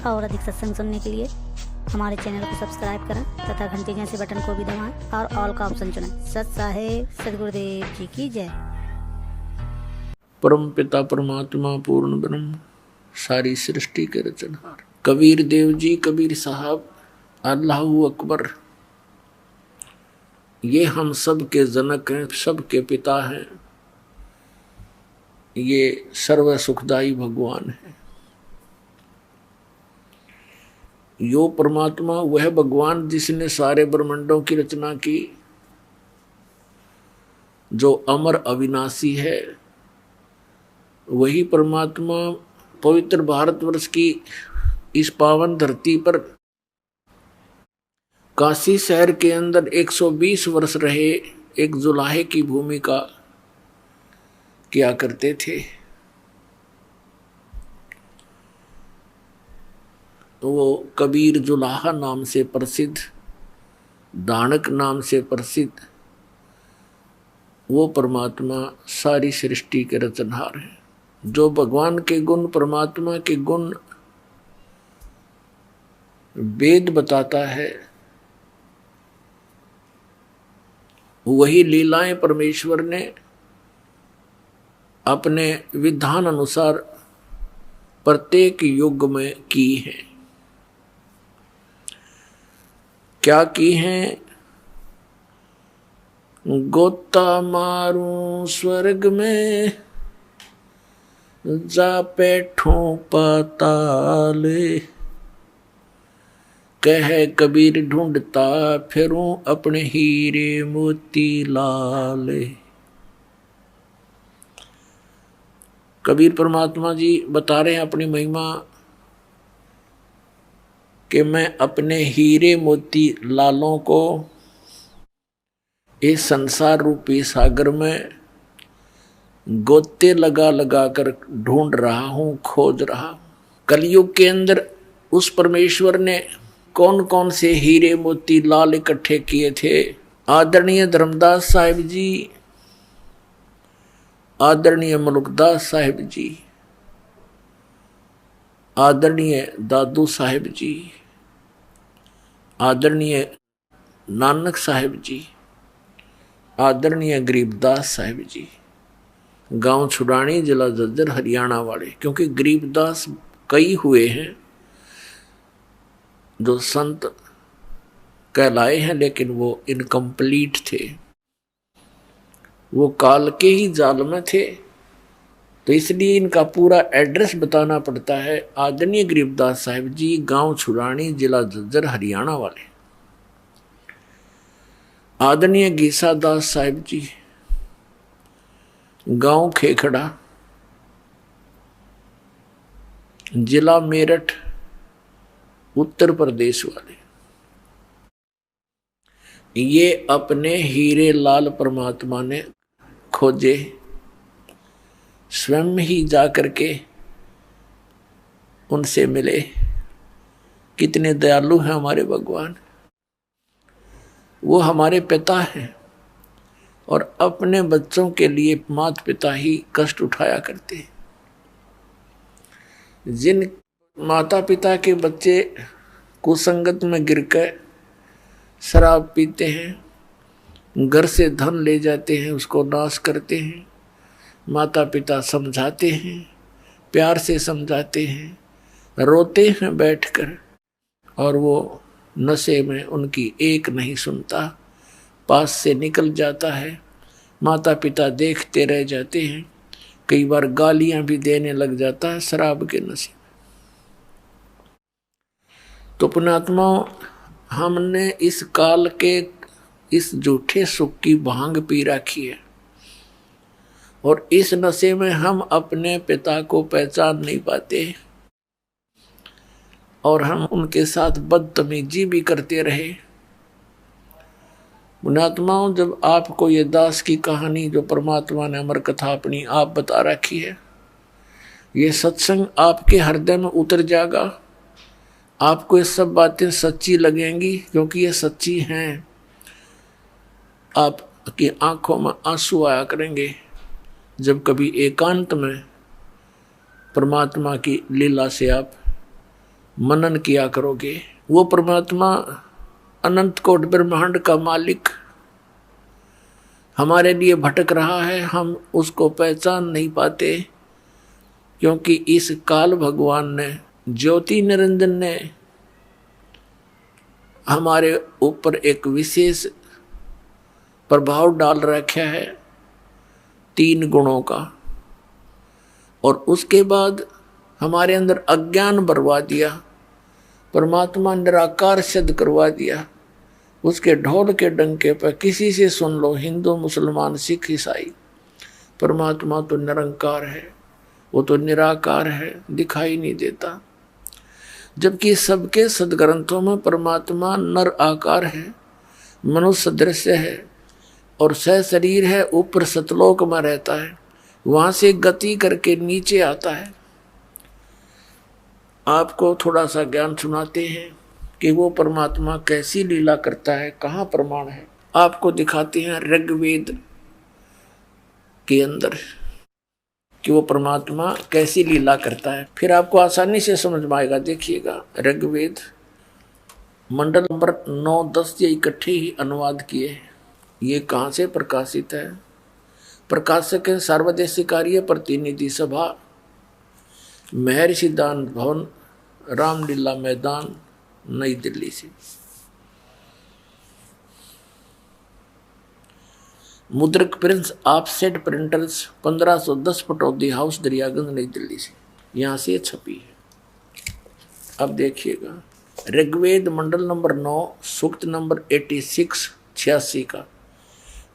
और अधिक सत्संग सुनने के लिए हमारे चैनल को सब्सक्राइब करें तथा घंटी जैसे बटन को भी दबाएं और ऑल का ऑप्शन चुनें। सत साहेब सदगुरुदेव जी की जय। परम पिता परमात्मा पूर्ण ब्रह्म सारी सृष्टि के रचनहार कबीर देव जी कबीर साहब अल्लाहू अकबर, ये हम सब के जनक हैं, सब के पिता हैं। ये सर्व सुखदाई भगवान है। यो परमात्मा वह भगवान जिसने सारे ब्रह्मांडों की रचना की, जो अमर अविनाशी है। वही परमात्मा पवित्र भारतवर्ष की इस पावन धरती पर काशी शहर के अंदर 120 वर्ष रहे एक जुलाहे की भूमिका किया करते थे। वो कबीर जुलाहा नाम से प्रसिद्ध, दानक नाम से प्रसिद्ध वो परमात्मा सारी सृष्टि के रचनहार है। जो भगवान के गुण, परमात्मा के गुण वेद बताता है, वही लीलाएं परमेश्वर ने अपने विधान अनुसार प्रत्येक युग में की हैं। क्या की हैं? गोता मारूं स्वर्ग में, जा बैठूं पाताले, कह कबीर ढूंढता फिरूं अपने हीरे मोती लाले। कबीर परमात्मा जी बता रहे हैं अपनी महिमा कि मैं अपने हीरे मोती लालों को इस संसार रूपी सागर में गोते लगा लगा कर ढूंढ रहा हूं, खोज रहा। कलयुग के अंदर उस परमेश्वर ने कौन कौन से हीरे मोती लाल इकट्ठे किए थे? आदरणीय धर्मदास साहिब जी, आदरणीय मलुकदास साहिब जी, आदरणीय दादू साहिब जी, आदरणीय नानक साहिब जी, आदरणीय गरीबदास साहिब जी, गांव छुड़ानी जिला झज्जर हरियाणा वाले। क्योंकि गरीबदास कई हुए हैं जो संत कहलाए हैं, लेकिन वो इनकम्प्लीट थे, वो काल के ही जाल में थे। तो इसलिए इनका पूरा एड्रेस बताना पड़ता है। आदरणीय गरीबदास साहिब जी, गांव छुड़ानी जिला झज्जर हरियाणा वाले। आदरणीय गीसा दास साहिब जी, गांव खेखड़ा जिला मेरठ उत्तर प्रदेश वाले। ये अपने हीरे लाल परमात्मा ने खोजे, स्वयं ही जाकर के उनसे मिले। कितने दयालु हैं हमारे भगवान। वो हमारे पिता हैं और अपने बच्चों के लिए माता पिता ही कष्ट उठाया करते हैं। जिन माता पिता के बच्चे कुसंगत में गिरकर शराब पीते हैं, घर से धन ले जाते हैं, उसको नाश करते हैं, माता पिता समझाते हैं, प्यार से समझाते हैं, रोते हैं बैठकर, और वो नशे में उनकी एक नहीं सुनता, पास से निकल जाता है। माता पिता देखते रह जाते हैं, कई बार गालियां भी देने लग जाता है शराब के नशे में। तो पुण्यात्मा, हमने इस काल के इस झूठे सुख की भांग पी रखी है और इस नशे में हम अपने पिता को पहचान नहीं पाते और हम उनके साथ बदतमीजी भी करते रहे। पुण्यात्माओं, जब आपको ये दास की कहानी जो परमात्मा ने अमर कथा अपनी आप बता रखी है, ये सत्संग आपके हृदय में उतर जाएगा। आपको ये सब बातें सच्ची लगेंगी क्योंकि ये सच्ची हैं। आपकी आंखों में आंसू आया करेंगे जब कभी एकांत में परमात्मा की लीला से आप मनन किया करोगे, वो परमात्मा अनंत कोटि ब्रह्मांड का मालिक हमारे लिए भटक रहा है, हम उसको पहचान नहीं पाते, क्योंकि इस काल भगवान ने, ज्योति निरंजन ने हमारे ऊपर एक विशेष प्रभाव डाल रखा है 3 गुणों का, और उसके बाद हमारे अंदर अज्ञान भरवा दिया, परमात्मा निराकार सिद्ध करवा दिया। उसके ढोल के डंके पर किसी से सुन लो, हिंदू मुसलमान सिख ईसाई, परमात्मा तो निरंकार है, वो तो निराकार है, दिखाई नहीं देता। जबकि सबके सदग्रंथों में परमात्मा नर आकार है, मनुष्य सदृश्य है और सशरीर है, ऊपर सतलोक में रहता है, वहां से गति करके नीचे आता है। आपको थोड़ा सा ज्ञान सुनाते हैं कि वो परमात्मा कैसी लीला करता है, कहाँ प्रमाण है। आपको दिखाते हैं ऋग्वेद के अंदर कि वो परमात्मा कैसी लीला करता है, फिर आपको आसानी से समझ में आएगा। देखिएगा, ऋग्वेद मंडल नंबर 9, 10 ये इकट्ठे ही अनुवाद किए हैं। ये कहाँ से प्रकाशित है? प्रकाशक है सर्वदेशी कार्य प्रतिनिधि सभा, महर्षि दान भवन, रामलीला मैदान, नई दिल्ली से। मुद्रक Prince offset printers 1510 Pataudi house Daryaganj नई दिल्ली से, यहाँ से छपी है। अब देखिएगा, ऋग्वेद मंडल नंबर 9 सूक्त नंबर 86 86 का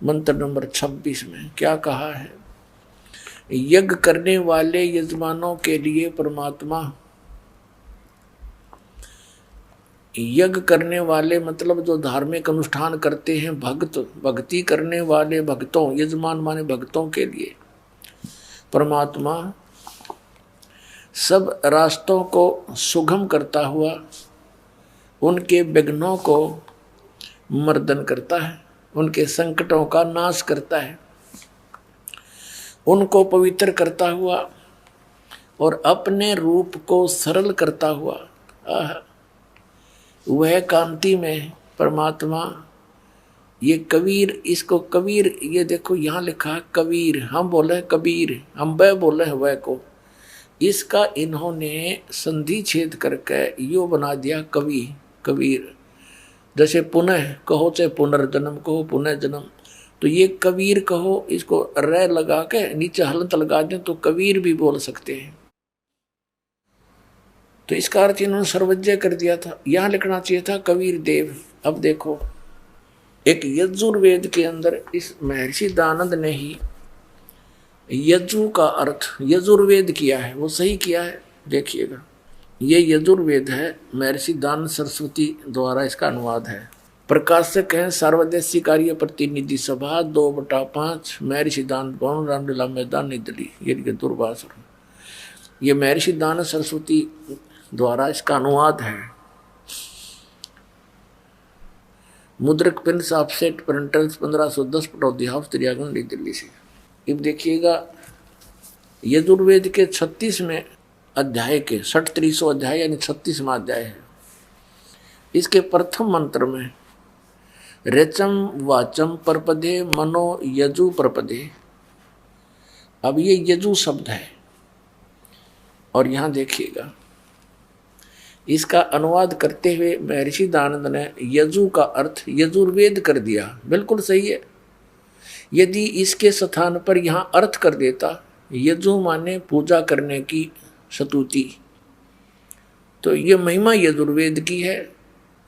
मंत्र नंबर 26 में क्या कहा है? यज्ञ करने वाले यजमानों के लिए परमात्मा, यज्ञ करने वाले मतलब जो धार्मिक अनुष्ठान करते हैं, भक्त, भक्ति करने वाले भक्तों, यजमान माने भक्तों के लिए परमात्मा सब रास्तों को सुगम करता हुआ उनके विघ्नों को मर्दन करता है, उनके संकटों का नाश करता है, उनको पवित्र करता हुआ और अपने रूप को सरल करता हुआ वह कांति में परमात्मा। ये कबीर, इसको कबीर, ये देखो यहाँ लिखा है कबीर, हम बोले कबीर, हम वह बोले हैं वह को, इसका इन्होंने संधि छेद करके यो बना दिया कवि, कबीर। जैसे पुनः कहो चाहे पुनर्जन्म कहो, पुनः जन्म, तो ये कबीर कहो, इसको रे लगा के नीचे हलंत लगा दें तो कबीर भी बोल सकते हैं। तो इसका अर्थ इन्होंने सर्वज्ञ कर दिया था, यहाँ लिखना चाहिए था कबीर देव। अब देखो, एक यजुर्वेद के अंदर इस महर्षि दानंद ने ही यजु का अर्थ यजुर्वेद किया है, वो सही किया है। देखिएगा, ये यजुर्वेद है, महर्षि दानंद सरस्वती द्वारा इसका अनुवाद है। प्रकाशक हैं सर्वदेशी कार्य प्रतिनिधि सभा 2/5 महर्षि दानंद भवन, रामलीला मैदान, नई दिल्ली। ये दूरभाष, ये महर्षि दानंद सरस्वती द्वारा इसका अनुवाद है। मुद्रक Prince offset printers 1510 Pataudi house Daryaganj नई दिल्ली से। अब देखिएगा, यजुर्वेद के 36वें अध्याय के 36वां अध्याय यानी 36वां अध्याय है। इसके प्रथम मंत्र में रेचम वाचम परपदे मनो यजु परपदे। अब ये यजु शब्द है और यहाँ देखिएगा, इसका अनुवाद करते हुए महर्षि दानंद ने यजु का अर्थ यजुर्वेद कर दिया। बिल्कुल सही है। यदि इसके स्थान पर यहाँ अर्थ कर देता यजु माने पूजा करने की स्तुति, तो ये महिमा यजुर्वेद की है।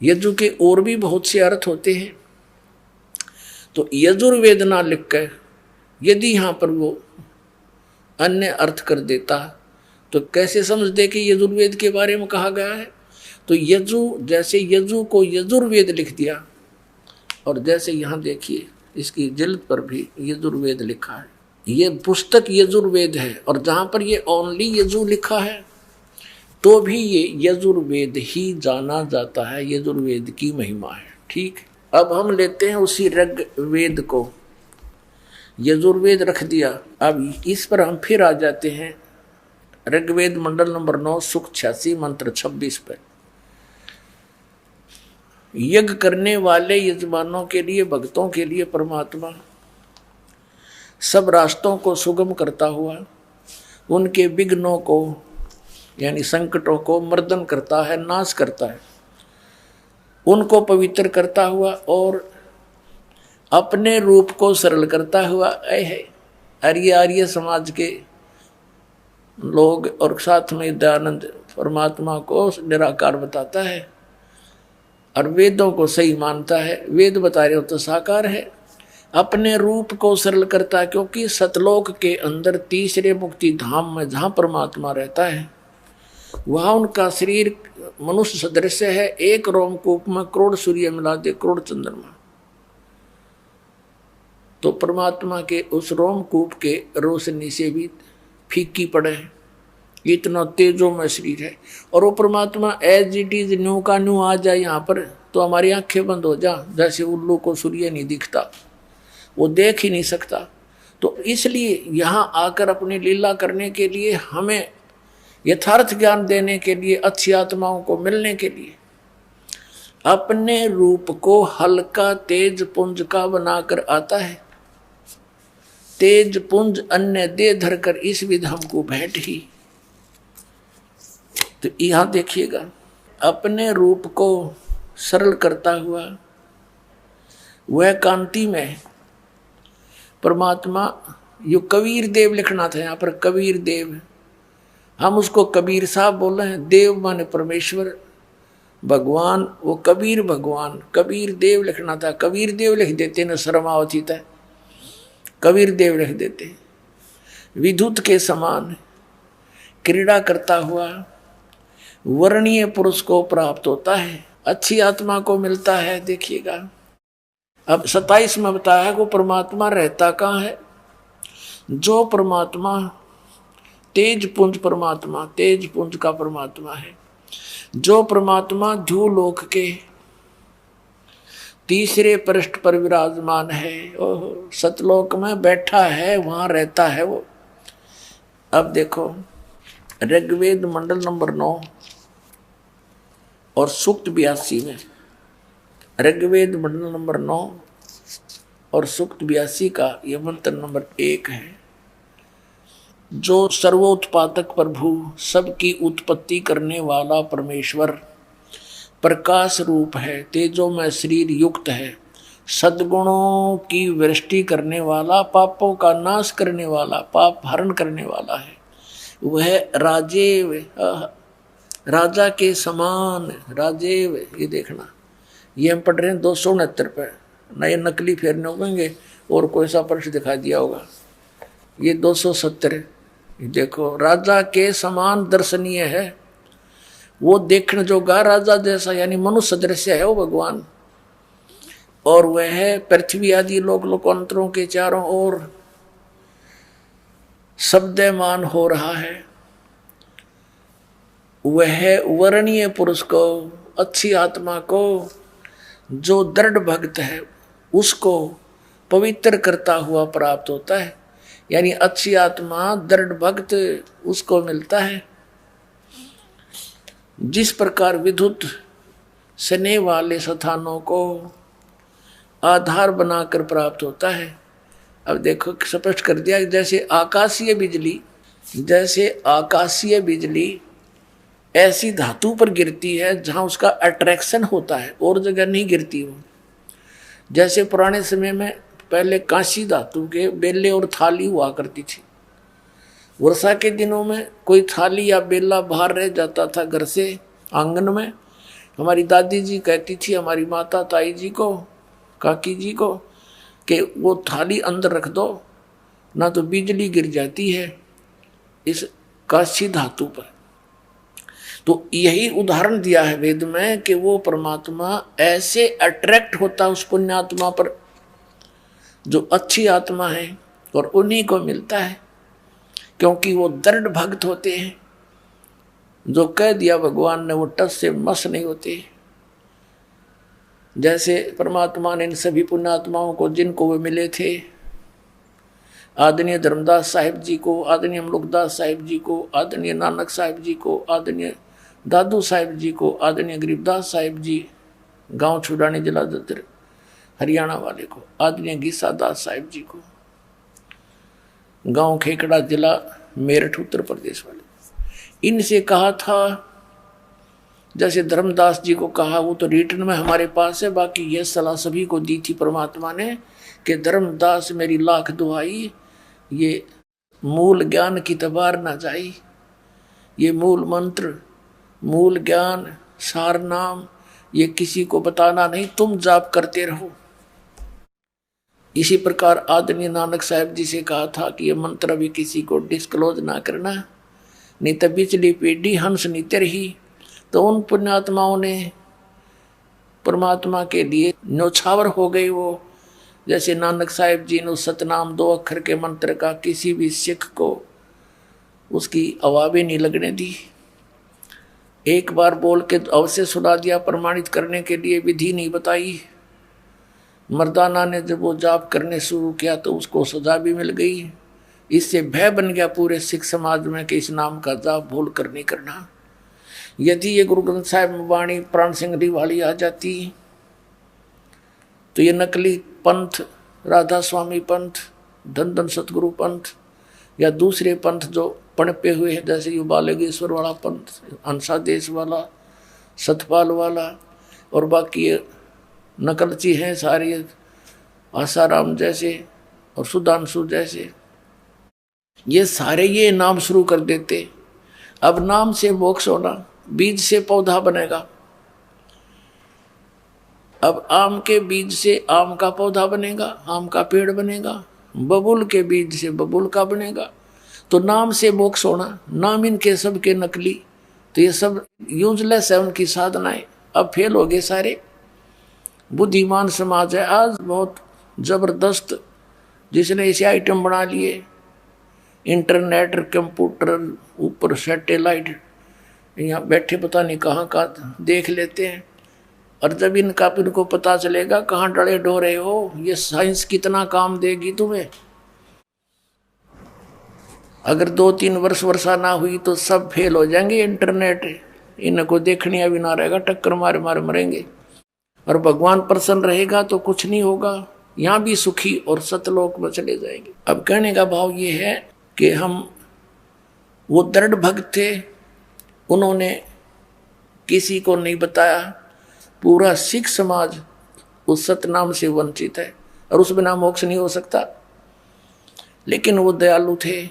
यजु के और भी बहुत से अर्थ होते हैं, तो यजुर्वेद ना लिख कर यदि यहाँ पर वो अन्य अर्थ कर देता तो कैसे समझ दे कि यजुर्वेद के बारे में कहा गया है। तो यजु, जैसे यजु को यजुर्वेद लिख दिया, और जैसे यहाँ देखिए इसकी जिल्द पर भी यजुर्वेद लिखा है। ये पुस्तक यजुर्वेद है, और जहाँ पर ये ओनली यजु लिखा है तो भी ये यजुर्वेद ही जाना जाता है, यजुर्वेद की महिमा है। ठीक, अब हम लेते हैं उसी ऋग्वेद को, यजुर्वेद रख दिया। अब इस पर हम फिर आ जाते हैं ऋग्वेद मंडल नंबर 9 सुक्त 86 मंत्र 26 पे। यज्ञ करने वाले यजमानों के लिए, भक्तों के लिए परमात्मा सब रास्तों को सुगम करता हुआ उनके विघ्नों को यानी संकटों को मर्दन करता है, नाश करता है, उनको पवित्र करता हुआ और अपने रूप को सरल करता हुआ आर्य समाज के लोग और साथ में दयानंद परमात्मा को निराकार बताता है और वेदों को सही मानता है। वेद बता रहे हो तो साकार है, अपने रूप को सरल करता है, क्योंकि सतलोक के अंदर तीसरे मुक्ति धाम में जहाँ परमात्मा रहता है वहाँ उनका शरीर मनुष्य सदृश है। एक रोमकूप में करोड़ सूर्य मिला दे, करोड़ चंद्रमा, तो परमात्मा के उस रोमकूप के रोशनी से भी फीकी पड़े, इतना तेजों में शरीर है। और वो परमात्मा एज इट इज न्यू का न्यू आ जाए यहाँ पर तो हमारी आंखें बंद हो जा, जैसे उल्लू को सूर्य नहीं दिखता, वो देख ही नहीं सकता। तो इसलिए यहाँ आकर अपनी लीला करने के लिए, हमें यथार्थ ज्ञान देने के लिए, अच्छी आत्माओं को मिलने के लिए अपने रूप को हल्का तेज पुंज का बनाकर आता है। तेज पुंज अन्य दे धरकर इस विध हमको भेंट ही। तो यहां देखिएगा, अपने रूप को सरल करता हुआ वह कांति में परमात्मा, यो कबीर देव लिखना था यहाँ पर, कबीर देव, हम उसको कबीर साहब बोल रहे हैं। देव माने परमेश्वर भगवान, वो कबीर भगवान, कबीर देव लिखना था, कबीर देव लिख देते न, शर्मावती था, कबीर देव लिख देते। विद्युत के समान क्रीड़ा करता हुआ वर्णीय पुरुष को प्राप्त होता है, अच्छी आत्मा को मिलता है। देखिएगा अब 27 में बताया है वो परमात्मा रहता कहाँ है। जो परमात्मा तेज पुंज परमात्मा, तेज पुंज का परमात्मा है, जो परमात्मा ध्रुवलोक के तीसरे पृष्ठ पर विराजमान है, सतलोक में बैठा है, वहां रहता है वो। अब देखो ऋग्वेद मंडल नंबर 9 और सूक्त 82 में, ऋग्वेद मंडल नंबर 9 और सूक्त 82 का यह मंत्र नंबर 1 है। जो सर्वोत्पादक प्रभु, सबकी उत्पत्ति करने वाला परमेश्वर, प्रकाश रूप है, तेजों में शरीर युक्त है, सद्गुणों की वृष्टि करने वाला, पापों का नाश करने वाला, पाप हरण करने वाला है। वह राजेव, राजा के समान, राजेव, ये देखना, ये हम पढ़ रहे हैं 269 पे, नए नकली फेरने होंगे और कोई सा प्रश्न दिखा दिया होगा। ये 270 देखो, राजा के समान दर्शनीय है, वो देखने जोगा राजा जैसा, यानी मनुष्य दृश्य है वो भगवान। और वह है पृथ्वी आदि लोक लोकांतरों के चारों ओर शब्दमान हो रहा है। वह वर्णीय पुरुष को, अच्छी आत्मा को, जो दृढ़ भक्त है उसको पवित्र करता हुआ प्राप्त होता है। यानी अच्छी आत्मा, दृढ़ भक्त उसको मिलता है। जिस प्रकार विद्युत स्नेह वाले स्थानों को आधार बनाकर प्राप्त होता है। अब देखो स्पष्ट कर दिया, जैसे आकाशीय बिजली, जैसे आकाशीय बिजली ऐसी धातु पर गिरती है जहाँ उसका अट्रैक्शन होता है, और जगह नहीं गिरती वो। जैसे पुराने समय में पहले कांसी धातु के बेले और थाली हुआ करती थी। वर्षा के दिनों में कोई थाली या बेला बाहर रह जाता था घर से आंगन में, हमारी दादी जी कहती थी हमारी माता ताई जी को, काकी जी को, कि वो थाली अंदर रख दो ना तो बिजली गिर जाती है इस कांसी धातु पर। तो यही उदाहरण दिया है वेद में कि वो परमात्मा ऐसे अट्रैक्ट होता है उस पुण्यात्मा पर जो अच्छी आत्मा है, और उन्हीं को मिलता है, क्योंकि वो दृढ़ भक्त होते हैं। जो कह दिया भगवान ने वो टस से मस नहीं होते। जैसे परमात्मा ने इन सभी पुण्यात्माओं को, जिनको वे मिले थे, आदरणीय धर्मदास साहिब जी को, आदरणीय अमलुकदास साहिब जी को, आदरणीय नानक साहिब जी को, आदरणीय दादू साहिब जी को, आदरणीय गरीबदास साहिब जी गांव छुड़ाने जिला ददर हरियाणा वाले को, आदरणीय गीसा दास साहिब जी को, गांव खेकड़ा जिला मेरठ उत्तर प्रदेश वाले। इनसे कहा था, जैसे धर्मदास जी को कहा, वो तो रिटर्न में हमारे पास है, बाकी यह सलाह सभी को दी थी परमात्मा ने कि धर्मदास मेरी लाख दुआई, ये मूल ज्ञान की तबार ना जाई, ये मूल मंत्र, मूल ज्ञान, सार नाम, ये किसी को बताना नहीं, तुम जाप करते रहो। इसी प्रकार आदरणीय नानक साहिब जी से कहा था कि ये मंत्र भी किसी को डिस्क्लोज ना करना, नहीं तो पिछली पीढ़ी हंस नीति रही। तो उन पुण्यात्माओं ने परमात्मा के लिए न्योछावर हो गए वो। जैसे नानक साहिब जी ने सतनाम 2 अक्षर के मंत्र का किसी भी सिख को उसकी आवाज़ नहीं लगने दी, एक बार बोल के अवश्य सुना दिया, प्रमाणित करने के लिए विधि नहीं बताई। मर्दाना ने जब वो जाप करने शुरू किया तो उसको सजा भी मिल गई। इससे भय बन गया पूरे सिख समाज में कि इस नाम का जाप भूल कर नहीं करना। यदि ये गुरु ग्रंथ साहिब में वाणी प्राण सिंह वाली आ जाती तो ये नकली पंथ, राधा स्वामी पंथ, धन धन सतगुरु पंथ या दूसरे पंथ जो पनपे हुए हैं, जैसे ये बालगेश्वर वाला पंथ, अंशादेश वाला, सतपाल वाला और बाकी ये नकलची हैं सारी, आसाराम जैसे और सुधांशु जैसे, ये सारे ये नाम शुरू कर देते। अब नाम से मोक्ष होना, बीज से पौधा बनेगा। अब आम के बीज से आम का पौधा बनेगा, आम का पेड़ बनेगा, बबूल के बीज से बबूल का बनेगा। तो नाम से मोक्ष होना, नाम इनके सब के नकली, तो ये सब यूजलेस है उनकी साधनाएं, अब फेल हो गए सारे। बुद्धिमान समाज है आज बहुत जबरदस्त, जिसने ऐसे आइटम बना लिए, इंटरनेट, कंप्यूटर, ऊपर सैटेलाइट, यहाँ बैठे पता नहीं कहाँ का देख लेते हैं। और जब इनको पता चलेगा कहाँ डरे डोरे हो, ये साइंस कितना काम देगी तुम्हें। अगर 2-3 वर्षा ना हुई तो सब फेल हो जाएंगे। इंटरनेट इनको देखने भी ना रहेगा, टक्कर मारे मारे मरेंगे। और भगवान प्रसन्न रहेगा तो कुछ नहीं होगा, यहाँ भी सुखी और सतलोक में चले जाएंगे। अब कहने का भाव ये है कि हम वो दृढ़ भक्त थे, उन्होंने किसी को नहीं बताया। पूरा सिख समाज उस सतनाम से वंचित है और उस बिना मोक्ष नहीं हो सकता। लेकिन वो दयालु थे,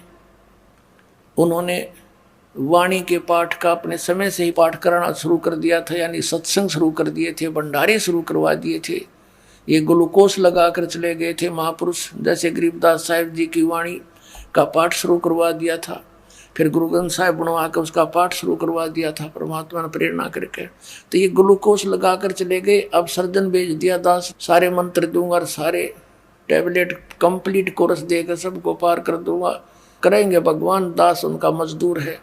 उन्होंने वाणी के पाठ का अपने समय से ही पाठ कराना शुरू कर दिया था, यानी सत्संग शुरू कर दिए थे, भंडारे शुरू करवा दिए थे। ये ग्लूकोज लगा कर चले गए थे महापुरुष, जैसे गरीबदास साहिब जी की वाणी का पाठ शुरू करवा दिया था, फिर गुरु ग्रंथ साहिब बनवा कर उसका पाठ शुरू करवा दिया था परमात्मा ने प्रेरणा करके। तो ये ग्लूकोज लगा कर चले गए। अब सर्जन भेज दिया दास, सारे मंत्र दूंगा और सारे टैबलेट कंप्लीट कोर्स देकर सबको पार कर दूंगा। करेंगे भगवान, दास उनका मजदूर है।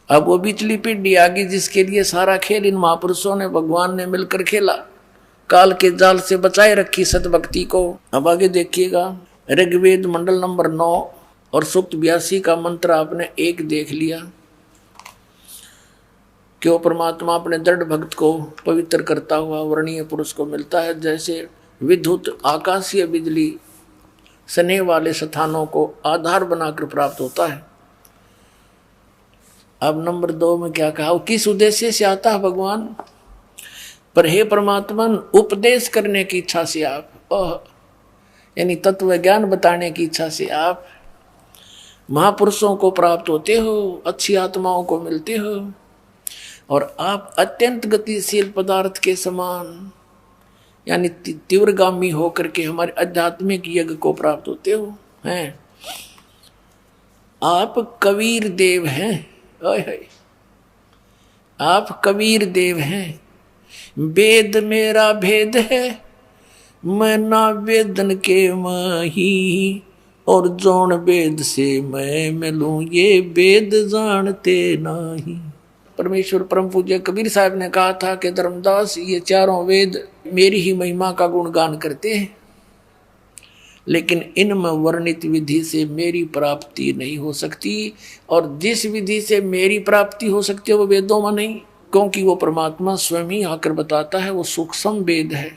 अब वो बिचली पीढ़ी आ गई जिसके लिए सारा खेल इन महापुरुषों ने, भगवान ने मिलकर खेला, काल के जाल से बचाए रखी सतभक्ति को। अब आगे देखिएगा, ऋग्वेद मंडल नंबर 9 और सूक्त 82 का मंत्र आपने एक देख लिया। क्यों परमात्मा अपने दृढ़ भक्त को पवित्र करता हुआ वर्णीय पुरुष को मिलता है। जैसे विद्युत आकाशीय बिजली स्नेह वाले स्थानों को आधार बनाकर प्राप्त होता है। अब नंबर 2 में क्या कहा, किस उद्देश्य से आता है भगवान, पर हे परमात्मा उपदेश करने की इच्छा से आप, यानी तत्व ज्ञान बताने की इच्छा से आप महापुरुषों को प्राप्त होते हो, अच्छी आत्माओं को मिलते हो, और आप अत्यंत गतिशील पदार्थ के समान यानी तीव्रगामी होकर के हमारे आध्यात्मिक यज्ञ को प्राप्त होते हो हैं। आप कबीर देव हैं, आप कबीर देव हैं। वेद मेरा भेद है, मैं ना वेदन के माही, और जौन वेद से मैं मिलूं ये वेद जानते नहीं। परमेश्वर परम पूज्य कबीर साहब ने कहा था कि धर्मदास ये चारों वेद मेरी ही महिमा का गुणगान करते हैं, लेकिन इनमें वर्णित विधि से मेरी प्राप्ति नहीं हो सकती, और जिस विधि से मेरी प्राप्ति हो सकती है वो वेदों में नहीं, क्योंकि वो परमात्मा स्वयं ही आकर बताता है। वो सूक्ष्म वेद है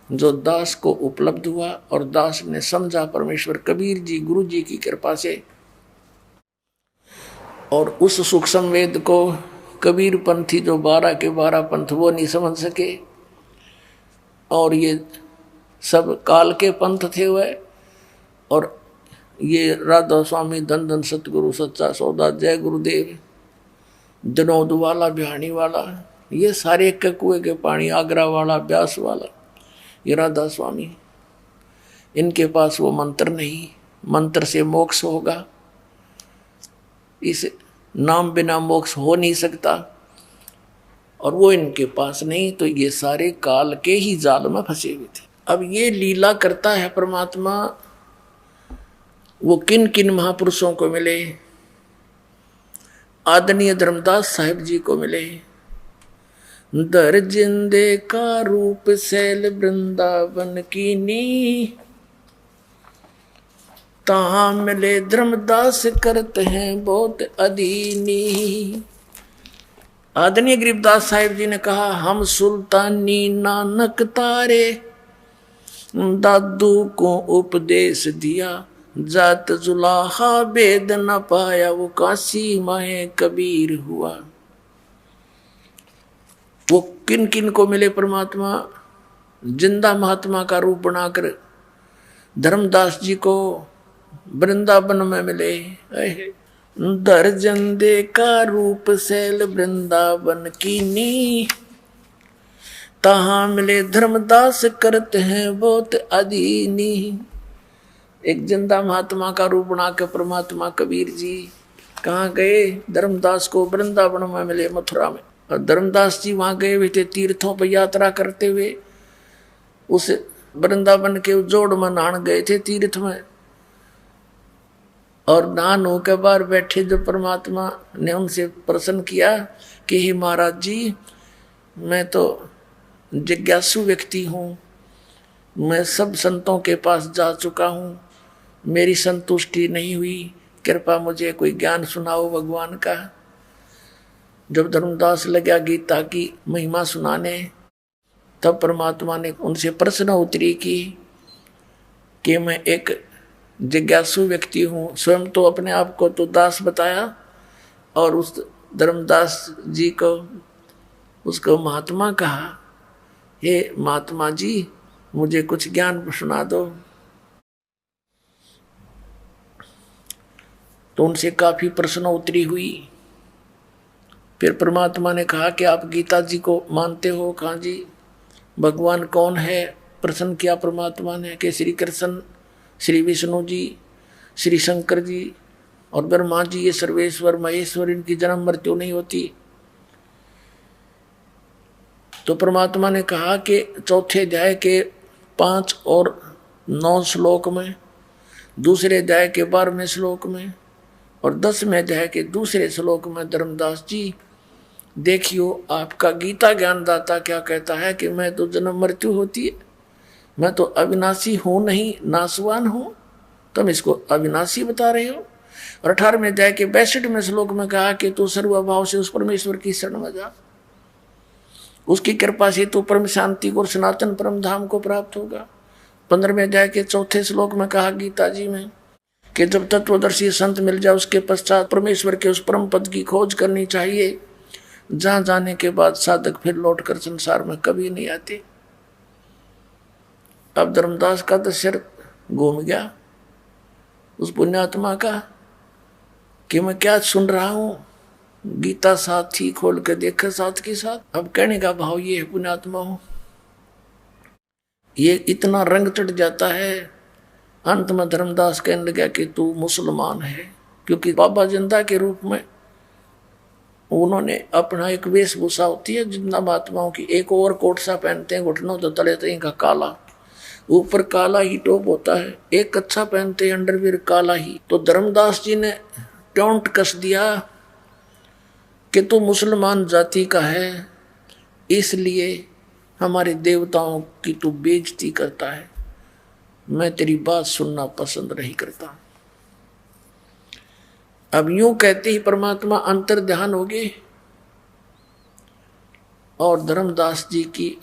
जो दास को उपलब्ध हुआ और दास ने समझा परमेश्वर कबीर जी गुरु जी की कृपा से। और उस सूक्ष्म वेद को कबीर पंथी जो 12 के 12 पंथ वो नहीं समझ सके, और ये सब काल के पंथ थे वह। और ये राधा स्वामी, धन धन सतगुरु, सच्चा सौदा, जय गुरुदेव, जनौद वाला, बिहानी वाला, ये सारे कुएं के पानी, आगरा वाला, ब्यास वाला, ये राधा स्वामी, इनके पास वो मंत्र नहीं, मंत्र से मोक्ष होगा, इस नाम बिना मोक्ष हो नहीं सकता, और वो इनके पास नहीं, तो ये सारे काल के ही जाल में फंसे हुए थे। अब ये लीला करता है परमात्मा, वो किन किन महापुरुषों को मिले, आदरणीय धर्मदास साहिब जी को मिले। दर जिंदे का रूप सैल वृंदावन की नी, तहां मिले धर्मदास करते हैं बहुत अधीनी। आदरणीय गरीबदास साहिब जी ने कहा, हम सुल्तानी नानक तारे, दादू को उपदेश दिया, जात जुलाहा वेद न पाया, वो काशी माए कबीर हुआ। वो किन किन को मिले परमात्मा, जिंदा महात्मा का रूप बनाकर धर्मदास जी को वृंदावन में मिले। दर्जन दे का रूप सैल वृंदावन की नी, तहां मिले धर्मदास करते हैं बहुत अधीनी। एक जिंदा महात्मा का रूप बना के परमात्मा कबीर जी कहाँ गए, धर्मदास को वृंदावन में मिले, मथुरा में। और धर्मदास जी वहां गए हुए थे तीर्थों पर यात्रा करते हुए, उस वृंदावन के जोड़ में नहान गए थे तीर्थ में, और नहान होकर बाहर बैठे जो परमात्मा ने उनसे प्रश्न किया कि हे महाराज जी, मैं तो जिज्ञासु व्यक्ति हूँ, मैं सब संतों के पास जा चुका हूँ, मेरी संतुष्टि नहीं हुई, कृपा मुझे कोई ज्ञान सुनाओ भगवान का। जब धर्मदास लगा गीता की महिमा सुनाने, तब परमात्मा ने उनसे प्रश्न उत्तरी की कि मैं एक जिज्ञासु व्यक्ति हूँ। स्वयं तो अपने आप को तो दास बताया, और उस धर्मदास जी को उसको महात्मा कहा, हे महात्मा जी मुझे कुछ ज्ञान सुना दो। तो उनसे काफी प्रश्न उत्तरी हुई। फिर परमात्मा ने कहा कि आप गीता जी को मानते हो? कहा जी। भगवान कौन है? प्रश्न किया परमात्मा ने कि श्री कृष्ण, श्री विष्णु जी, श्री शंकर जी और ब्रह्मा जी, ये सर्वेश्वर महेश्वर, इनकी जन्म मृत्यु नहीं होती। तो परमात्मा ने कहा कि चौथे अध्याय के 5 और 9 श्लोक में, दूसरे अध्याय के 12वें श्लोक में और 10वें अध्याय के दूसरे श्लोक में, धर्मदास जी देखियो आपका गीता ज्ञानदाता क्या कहता है कि मैं तो जन्म मृत्यु होती है, मैं तो अविनाशी हूं नहीं, नाशवान हूं, तुम इसको अविनाशी बता रहे हो। और 18वें अध्याय के 62वें श्लोक में कहा कि तू सर्वभाव से उस परमेश्वर की शरण में जा, उसकी कृपा से तू परम शांति को, सनातन परम धाम को प्राप्त होगा। 15वें अध्याय के 4थे श्लोक में कहा गीता जी में कि जब तत्वदर्शी संत मिल जाए उसके पश्चात परमेश्वर के उस परम पद की खोज करनी चाहिए, जहां जाने के बाद साधक फिर लौटकर संसार में कभी नहीं आते। अब धर्मदास का तो सिर घूम गया उस पुण्यात्मा का कि मैं क्या सुन रहा हूं। गीता साथ ही खोल के देखा साथ के साथ। अब कहने का भाव ये है पुण्यात्मा हो, ये इतना रंग चढ़ जाता है। अंत में धर्मदास कहने लगा कि तू मुसलमान है, क्योंकि बाबा जिंदा के रूप में उन्होंने अपना एक वेशभूषा होती है जिंदा महात्माओं की, एक ओवर कोट सा पहनते हैं, घुटनों तो तले तले का काला, ऊपर काला ही टॉप होता है, एक कच्छा पहनते हैं, अंडरवियर काला ही। तो धर्मदास जी ने टोंट कस दिया कि तू मुसलमान जाति का है, इसलिए हमारे देवताओं की तू बेइज्जती करता है, मैं तेरी बात सुनना पसंद नहीं करता। अब यूं कहते ही परमात्मा अंतर ध्यान हो गए और धर्मदास जी की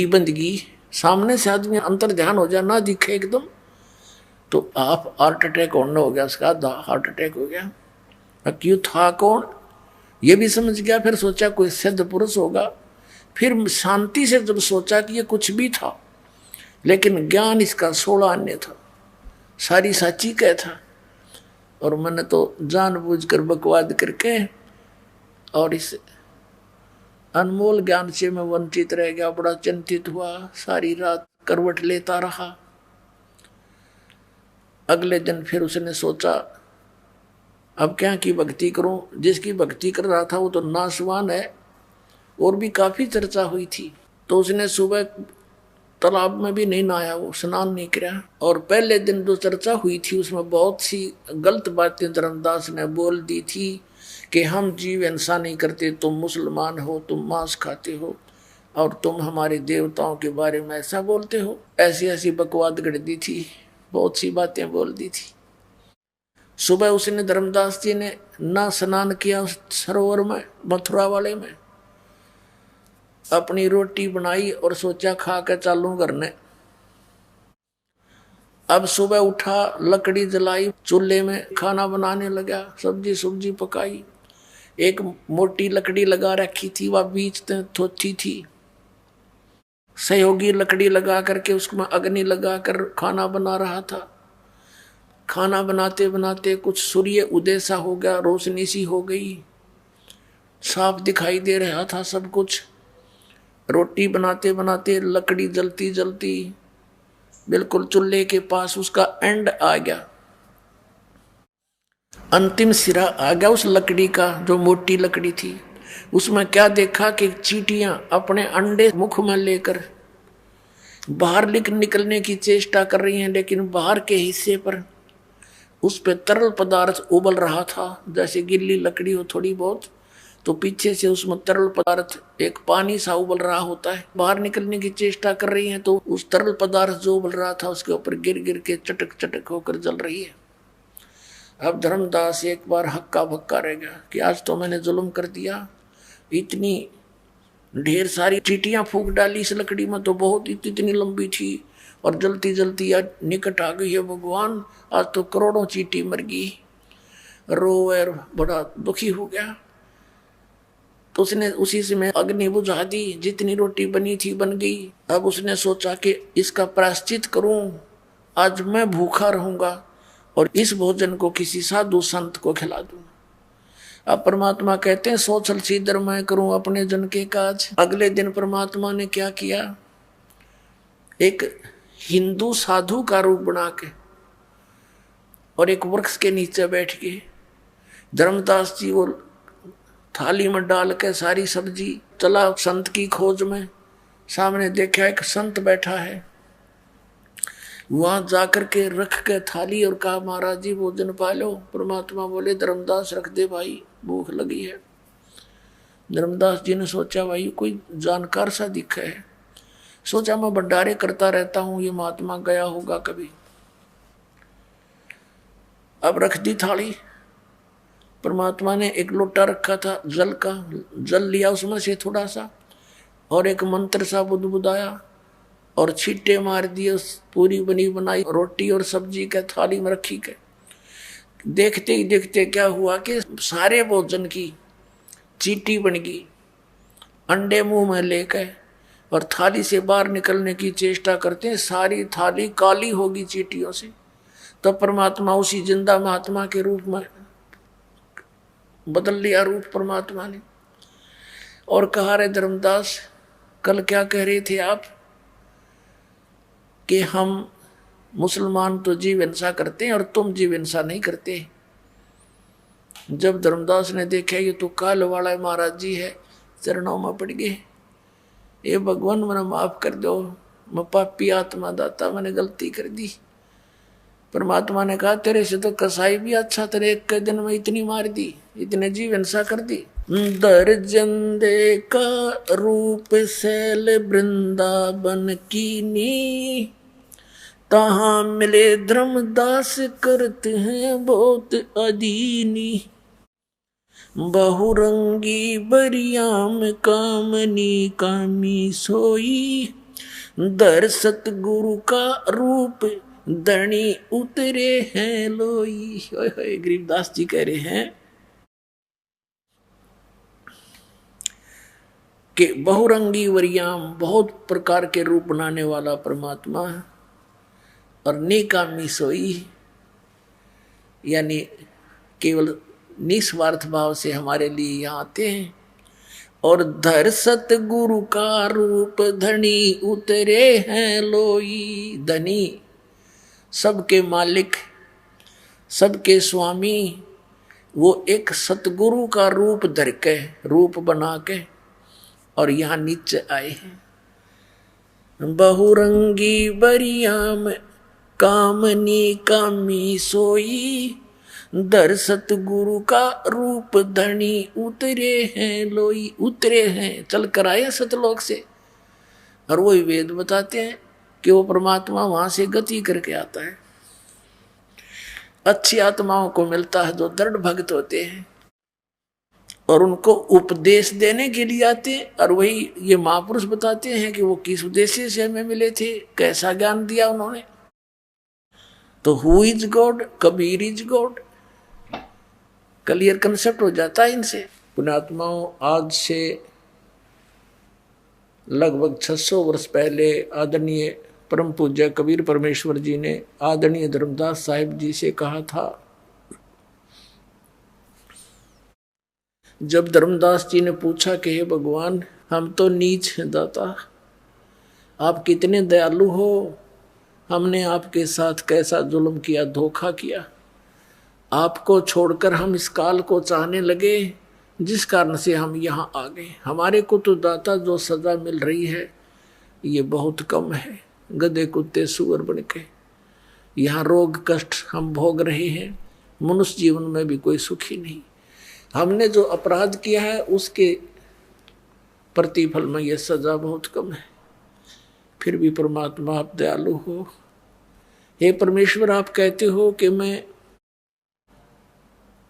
बंदगी सामने से आदमी अंतर ध्यान हो जाए ना दिखे एकदम तो आप हार्ट अटैक होना हो गया, उसका हार्ट अटैक हो गया। क्यों था कौन ये भी समझ गया, फिर सोचा कोई सिद्ध पुरुष होगा, फिर शांति से जब सोचा कि ये कुछ भी था लेकिन ज्ञान इसका 16 अन्य था, सारी साची कह था और मैंने तो जानबूझकर बकवाद करके और इस अनमोल ज्ञान से मैं वंचित रह गया। बड़ा चिंतित हुआ, सारी रात करवट लेता रहा। अगले दिन फिर उसने सोचा अब क्या की भक्ति करूं, जिसकी भक्ति कर रहा था वो तो नासवान है और भी काफी चर्चा हुई थी। तो उसने सुबह तालाब में भी नहीं नहाया, वो स्नान नहीं किया और पहले दिन जो चर्चा हुई थी उसमें बहुत सी गलत बातें धर्मदास ने बोल दी थी कि हम जीव हिंसा नहीं करते, तुम मुसलमान हो, तुम मांस खाते हो और तुम हमारे देवताओं के बारे में ऐसा बोलते हो। ऐसी ऐसी बकवाद गढ़ दी थी, बहुत सी बातें बोल दी थी। सुबह उसने धर्मदास जी ने ना स्नान किया उस सरोवर में, मथुरा वाले में, अपनी रोटी बनाई और सोचा खा के चालू करने। अब सुबह उठा, लकड़ी जलाई, चूल्हे में खाना बनाने लगा, सब्जी सब्जी पकाई। एक मोटी लकड़ी लगा रखी थी, वह बीच में थोथी थी। सहयोगी लकड़ी लगा करके उसमें अग्नि लगा कर खाना बना रहा था। खाना बनाते बनाते कुछ सूर्य उदय सा हो गया, रोशनी सी हो गई, साफ दिखाई दे रहा था सब कुछ। रोटी बनाते बनाते लकड़ी जलती जलती बिल्कुल चूल्हे के पास उसका एंड आ गया, अंतिम सिरा आ गया उस लकड़ी का, जो मोटी लकड़ी थी। उसमें क्या देखा कि चींटियां अपने अंडे मुख में लेकर बाहर निकलने की चेष्टा कर रही हैं, लेकिन बाहर के हिस्से पर उस पे तरल पदार्थ उबल रहा था। जैसे गिल्ली लकड़ी हो थोड़ी बहुत, तो पीछे से उसमें तरल पदार्थ एक पानी सा उबल रहा होता है। बाहर निकलने की चेष्टा कर रही हैं तो उस तरल पदार्थ जो उबल रहा था उसके ऊपर गिर गिर के चटक चटक होकर जल रही है। अब धर्मदास एक बार हक्का भक्का रह गया कि आज तो मैंने जुल्म कर दिया, इतनी ढेर सारी चींटियां फूंक डाली इस लकड़ी में, तो बहुत इतनी लंबी थी और जलती जलती आज निकट आ गई है भगवान, आज तो करोड़ों चींटी मर गई। रोएर बड़ा दुखी हो गया। तो उसने उसी से मैं अग्नि बुझा दी, जितनी रोटी बनी थी बन गई। अब उसने सोचा कि इसका प्रायश्चित करूं, आज मैं भूखा रहूंगा और इस भोजन को किसी साधु संत को खिला दूं। अब परमात्मा कहते हैं सो छल सीधर मैं करूं अपने जन के काज। अगले दिन परमात्मा ने क्या किया, एक हिंदू साधु का रूप बना के और एक वृक्ष के नीचे बैठ के धर्मदास जी वो थाली में डाल के सारी सब्जी चला संत की खोज में। सामने देखा एक संत बैठा है, वहां जाकर के रख के थाली और कहा महाराज जी भोजन पा लो। परमात्मा बोले धर्मदास रख दे भाई, भूख लगी है। धर्मदास जी ने सोचा भाई कोई जानकार सा दिखा है, सोचा मैं भंडारे करता रहता हूं, ये महात्मा गया होगा कभी। अब रख दी थाली। परमात्मा ने एक लोटा रखा था जल का, जल लिया उसमें से थोड़ा सा और एक मंत्र सा बुदबुदाया और छींटे मार दिए उस पूरी बनी बनाई रोटी और सब्जी के थाली में रखी के। देखते ही देखते क्या हुआ कि सारे भोजन की चींटी बन गई, अंडे मुंह में लेकर और थाली से बाहर निकलने की चेष्टा करते हैं, सारी थाली काली होगी चींटियों से। तो परमात्मा उसी जिंदा महात्मा के रूप में बदल लिया रूप परमात्मा ने और कहा रे धर्मदास कल क्या कह रहे थे आप कि हम मुसलमान तो जीव हिंसा करते हैं और तुम जीव हिंसा नहीं करते। जब धर्मदास ने देखा ये तो काल वाला महाराज जी है, चरणों में पड़ गए, ये भगवान मैंने माफ कर दो, मैं पापी आत्मा दाता, मैंने गलती कर दी। परमात्मा ने कहा तेरे से तो कसाई भी अच्छा, तेरे एक के दिन में इतनी मार दी, इतने जीव हिंसा कर दी। दर्जन दे का रूप शैल वृंदावन कीनी, तहाँ मिले धर्मदास करते हैं बहुत अदीनी। बहुरंगी बरियाम कामनी कामी सोई, दर सतगुरु का रूप धनी उतरे हैं लोई। गरीबदास जी कह रहे हैं कि बहुरंगी वरियाम, बहुत प्रकार के रूप बनाने वाला परमात्मा, और निकामी सोई यानी केवल निस्वार्थ भाव से हमारे लिए यहाँ आते हैं। और धर सतगुरु का रूप धनी उतरे हैं लोई। धनी सबके मालिक, सबके स्वामी, वो एक सतगुरु का रूप धर के, रूप बना के और यहाँ नीचे आए हैं। बहुरंगी बरियाम कामनी कामी सोई, दर सतगुरु का रूप धनी उतरे हैं लोई। उतरे हैं, चल कर आए सतलोक से। और वही वेद बताते हैं कि वो परमात्मा वहां से गति करके आता है। अच्छी आत्माओं को मिलता है जो दृढ़ भक्त होते हैं और उनको उपदेश देने के लिए आते हैं। और वही ये महापुरुष बताते हैं कि वो किस उद्देश्य से हमें मिले थे, कैसा ज्ञान दिया उन्होंने। तो who is God, Kabir is God, clear concept हो जाता है इनसे। पुण्यात्माओं, आज से लगभग 600 वर्ष पहले आदरणीय परम पूज्य कबीर परमेश्वर जी ने आदरणीय धर्मदास साहिब जी से कहा था। जब धर्मदास जी ने पूछा कि हे भगवान, हम तो नीच हैं दाता, आप कितने दयालु हो, हमने आपके साथ कैसा जुल्म किया, धोखा किया, आपको छोड़कर हम इस काल को चाहने लगे, जिस कारण से हम यहाँ आ गए। हमारे को तो दाता जो सजा मिल रही है ये बहुत कम है, गधे कुत्ते सुअर बन के यहाँ रोग कष्ट हम भोग रहे हैं। मनुष्य जीवन में भी कोई सुखी नहीं। हमने जो अपराध किया है उसके प्रतिफल में यह सजा बहुत कम है। फिर भी परमात्मा आप दयालु हो। हे परमेश्वर, आप कहते हो कि मैं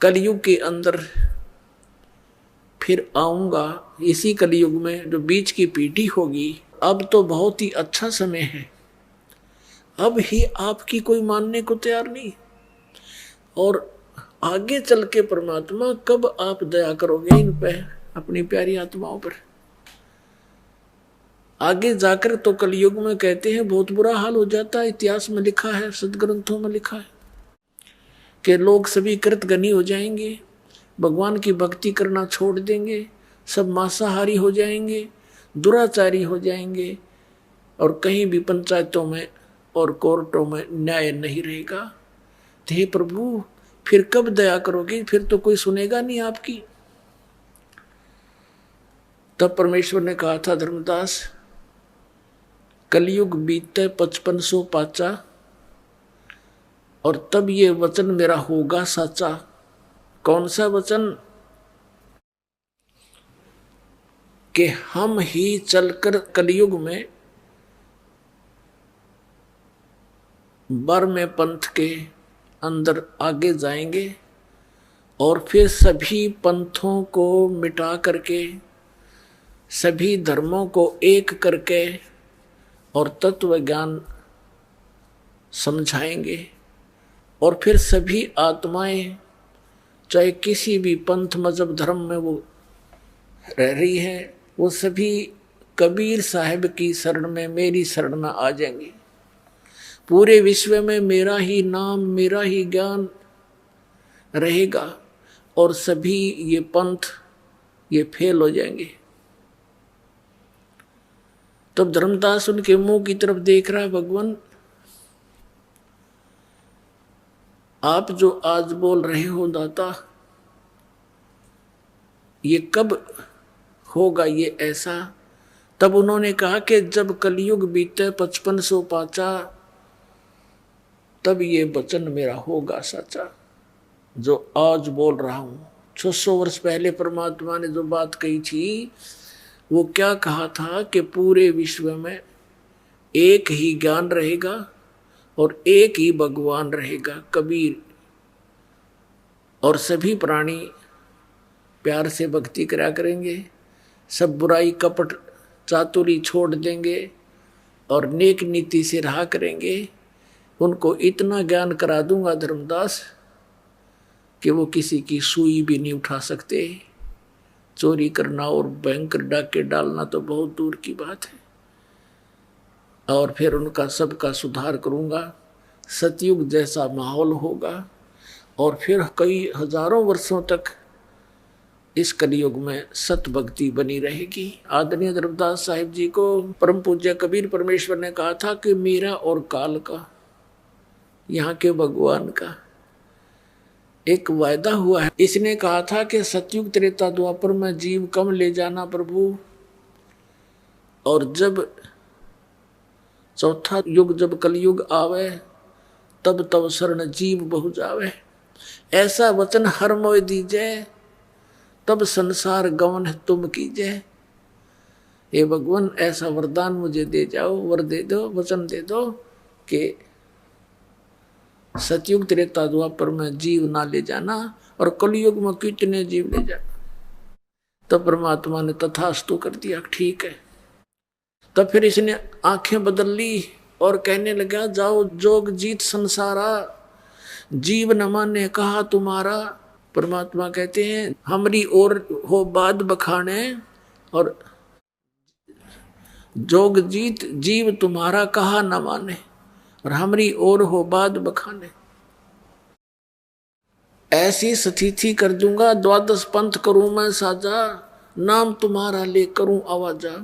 कलयुग के अंदर फिर आऊंगा। इसी कलयुग में जो बीच की पीढ़ी होगी, अब तो बहुत ही अच्छा समय है, अब ही आपकी कोई मानने को तैयार नहीं। और आगे चल के परमात्मा कब आप दया करोगे इन पे, अपनी प्यारी आत्माओं पर। आगे जाकर तो कलयुग में कहते हैं बहुत बुरा हाल हो जाता है। इतिहास में लिखा है, सदग्रंथों में लिखा है कि लोग सभी कृतघ्नी हो जाएंगे, भगवान की भक्ति करना छोड़ देंगे, सब मांसाहारी हो जाएंगे, दुराचारी हो जाएंगे, और कहीं भी पंचायतों में और कोर्टों में न्याय नहीं रहेगा। तो हे प्रभु, फिर कब दया करोगे? फिर तो कोई सुनेगा नहीं आपकी। तब परमेश्वर ने कहा था, धर्मदास, कलयुग बीते 5500 पाचा, और तब ये वचन मेरा होगा साचा। कौन सा वचन? कि हम ही चलकर कलयुग में बर्मे पंथ के अंदर आगे जाएंगे और फिर सभी पंथों को मिटा करके, सभी धर्मों को एक करके और तत्व ज्ञान समझाएंगे। और फिर सभी आत्माएं, चाहे किसी भी पंथ मजहब धर्म में वो रह रही है, वो सभी कबीर साहिब की शरण में, मेरी शरण में आ जाएंगे। पूरे विश्व में मेरा ही नाम, मेरा ही ज्ञान रहेगा और सभी ये पंथ ये फेल हो जाएंगे। तब धर्मदास उनके मुंह की तरफ देख रहा है, भगवान, आप जो आज बोल रहे हो दाता, ये कब होगा ये ऐसा? तब उन्होंने कहा कि जब कलयुग बीते 5500 पाचा, तब ये वचन मेरा होगा सच्चा जो आज बोल रहा हूं। 600 वर्ष पहले परमात्मा ने जो बात कही थी, वो क्या कहा था कि पूरे विश्व में एक ही ज्ञान रहेगा और एक ही भगवान रहेगा, कबीर। और सभी प्राणी प्यार से भक्ति करा करेंगे, सब बुराई कपट चातुरी छोड़ देंगे और नेक नीति से रहा करेंगे। उनको इतना ज्ञान करा दूंगा धर्मदास कि वो किसी की सुई भी नहीं उठा सकते। चोरी करना और भयंकर डाके डालना तो बहुत दूर की बात है। और फिर उनका सबका सुधार करूंगा, सतयुग जैसा माहौल होगा और फिर कई हजारों वर्षों तक इस कलयुग में सत भक्ति बनी रहेगी। आदरणीय धर्मदास साहिब जी को परम पूज्य कबीर परमेश्वर ने कहा था कि मेरा और काल का, यहाँ के भगवान का एक वायदा हुआ है। इसने कहा था कि सतयुग त्रेता द्वापर में जीव कम ले जाना प्रभु, और जब चौथा युग जब कलयुग आवे तब तब शरण जीव बहु जावे। ऐसा वचन हर मोय दीजे, तब संसार गवन तुम कीजे। हे भगवान ऐसा वरदान मुझे दे जाओ, वर दे दो, वचन दे दो कि सतयुग त्रेता द्वापर में जीव ना ले जाना और कलयुग में कितने जीव ले जाना। तब परमात्मा ने तथास्तु कर दिया, ठीक है। तब फिर इसने आंखें बदल ली और कहने लगा, जाओ जोग जीत संसारा, जीव न माने कहा तुम्हारा। परमात्मा कहते हैं हमरी ओर हो बाद बखाने, और जोग जीत जीव तुम्हारा कहा न माने, और हमरी ओर हो बाद बखाने। ऐसी स्थिति कर दूंगा, द्वादश पंथ करूं मैं साजा, नाम तुम्हारा ले करूं आवाजा।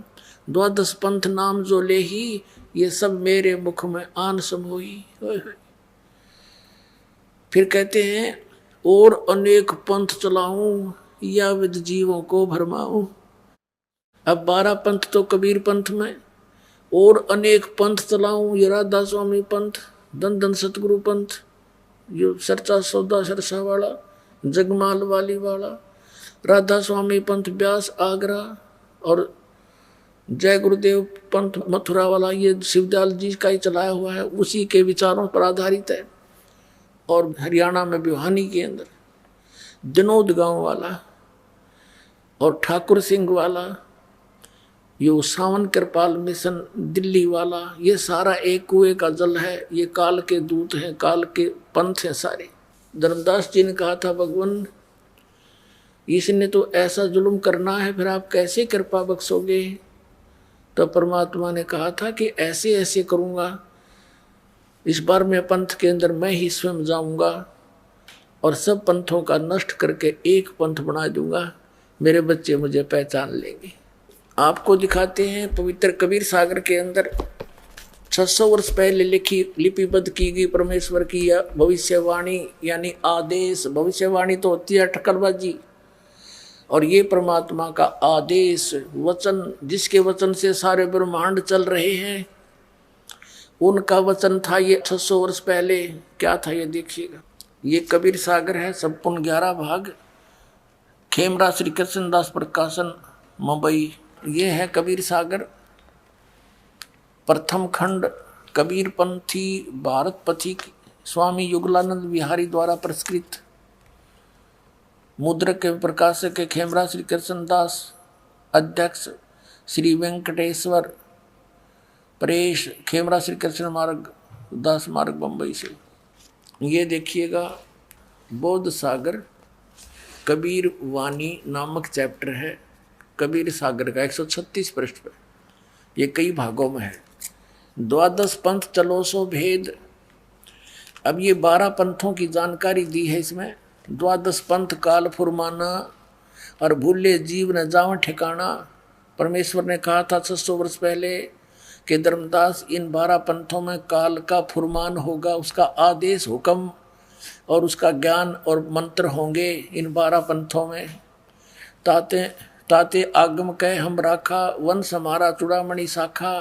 द्वादश पंथ नाम जो ले ही, ये सब मेरे मुख में आन समोई। फिर कहते हैं और अनेक पंथ चलाऊं, या विद जीवों को भरमाऊं। अब 12 पंथ तो कबीर पंथ में, और अनेक पंथ चलाऊं, ये राधा स्वामी पंथ, धन धन सतगुरु पंथ, ये सरचा सौदा सरसा वाला, जगमाल वाली वाला, राधा स्वामी पंथ ब्यास आगरा, और जय गुरुदेव पंथ मथुरा वाला, ये शिवदयाल जी का ही चलाया हुआ है, उसी के विचारों पर आधारित है। और हरियाणा में भिवानी के अंदर दिनोद गांव वाला और ठाकुर सिंह वाला, ये सावन कृपाल मिशन दिल्ली वाला, ये सारा एक कुएं का जल है। ये काल के दूत हैं, काल के पंथ हैं सारे। धर्मदास जी ने कहा था भगवान इसने तो ऐसा जुल्म करना है, फिर आप कैसे कृपा बख्शोगे। तो परमात्मा ने कहा था कि ऐसे ऐसे करूँगा, इस बार मैं पंथ के अंदर मैं ही स्वयं जाऊँगा और सब पंथों का नष्ट करके एक पंथ बना दूंगा, मेरे बच्चे मुझे पहचान लेंगे। आपको दिखाते हैं पवित्र कबीर सागर के अंदर 600 वर्ष पहले लिपिबद्ध की गई परमेश्वर की भविष्यवाणी, यानी आदेश। भविष्यवाणी तो होती है ठक्करबाजी, और ये परमात्मा का आदेश वचन, जिसके वचन से सारे ब्रह्मांड चल रहे हैं, उनका वचन था ये 600 वर्ष पहले। क्या था ये देखिएगा। ये कबीर सागर है, संपूर्ण 11 भाग, खेमरा श्री कृष्णदास प्रकाशन मुंबई। ये है कबीर सागर, प्रथम खंड कबीर पंथी भारत पथिक स्वामी युगलानंद विहारी द्वारा प्रस्कृत, मुद्रक के प्रकाशक के खेमरा श्री कृष्णदास, अध्यक्ष श्री वेंकटेश्वर परेश, खेमरा श्री कृष्ण मार्ग दास मार्ग बम्बई से। ये देखिएगा बौद्ध सागर कबीर वाणी नामक चैप्टर है कबीर सागर का, 136 पृष्ठ पर। ये कई भागों में है। द्वादश पंथ चलो सो भेद। अब ये 12 पंथों की जानकारी दी है इसमें। द्वादश पंथ काल फुरमाना, और भूले जीव न जाओ ठिकाना। परमेश्वर ने कहा था 600 वर्ष पहले कि धर्मदास इन 12 पंथों में काल का फुरमान होगा, उसका आदेश हुक्म और उसका ज्ञान और मंत्र होंगे इन 12 पंथों में। ताते ताते आगम कह हम राखा, वंश हमारा चूड़ामणि शाखा,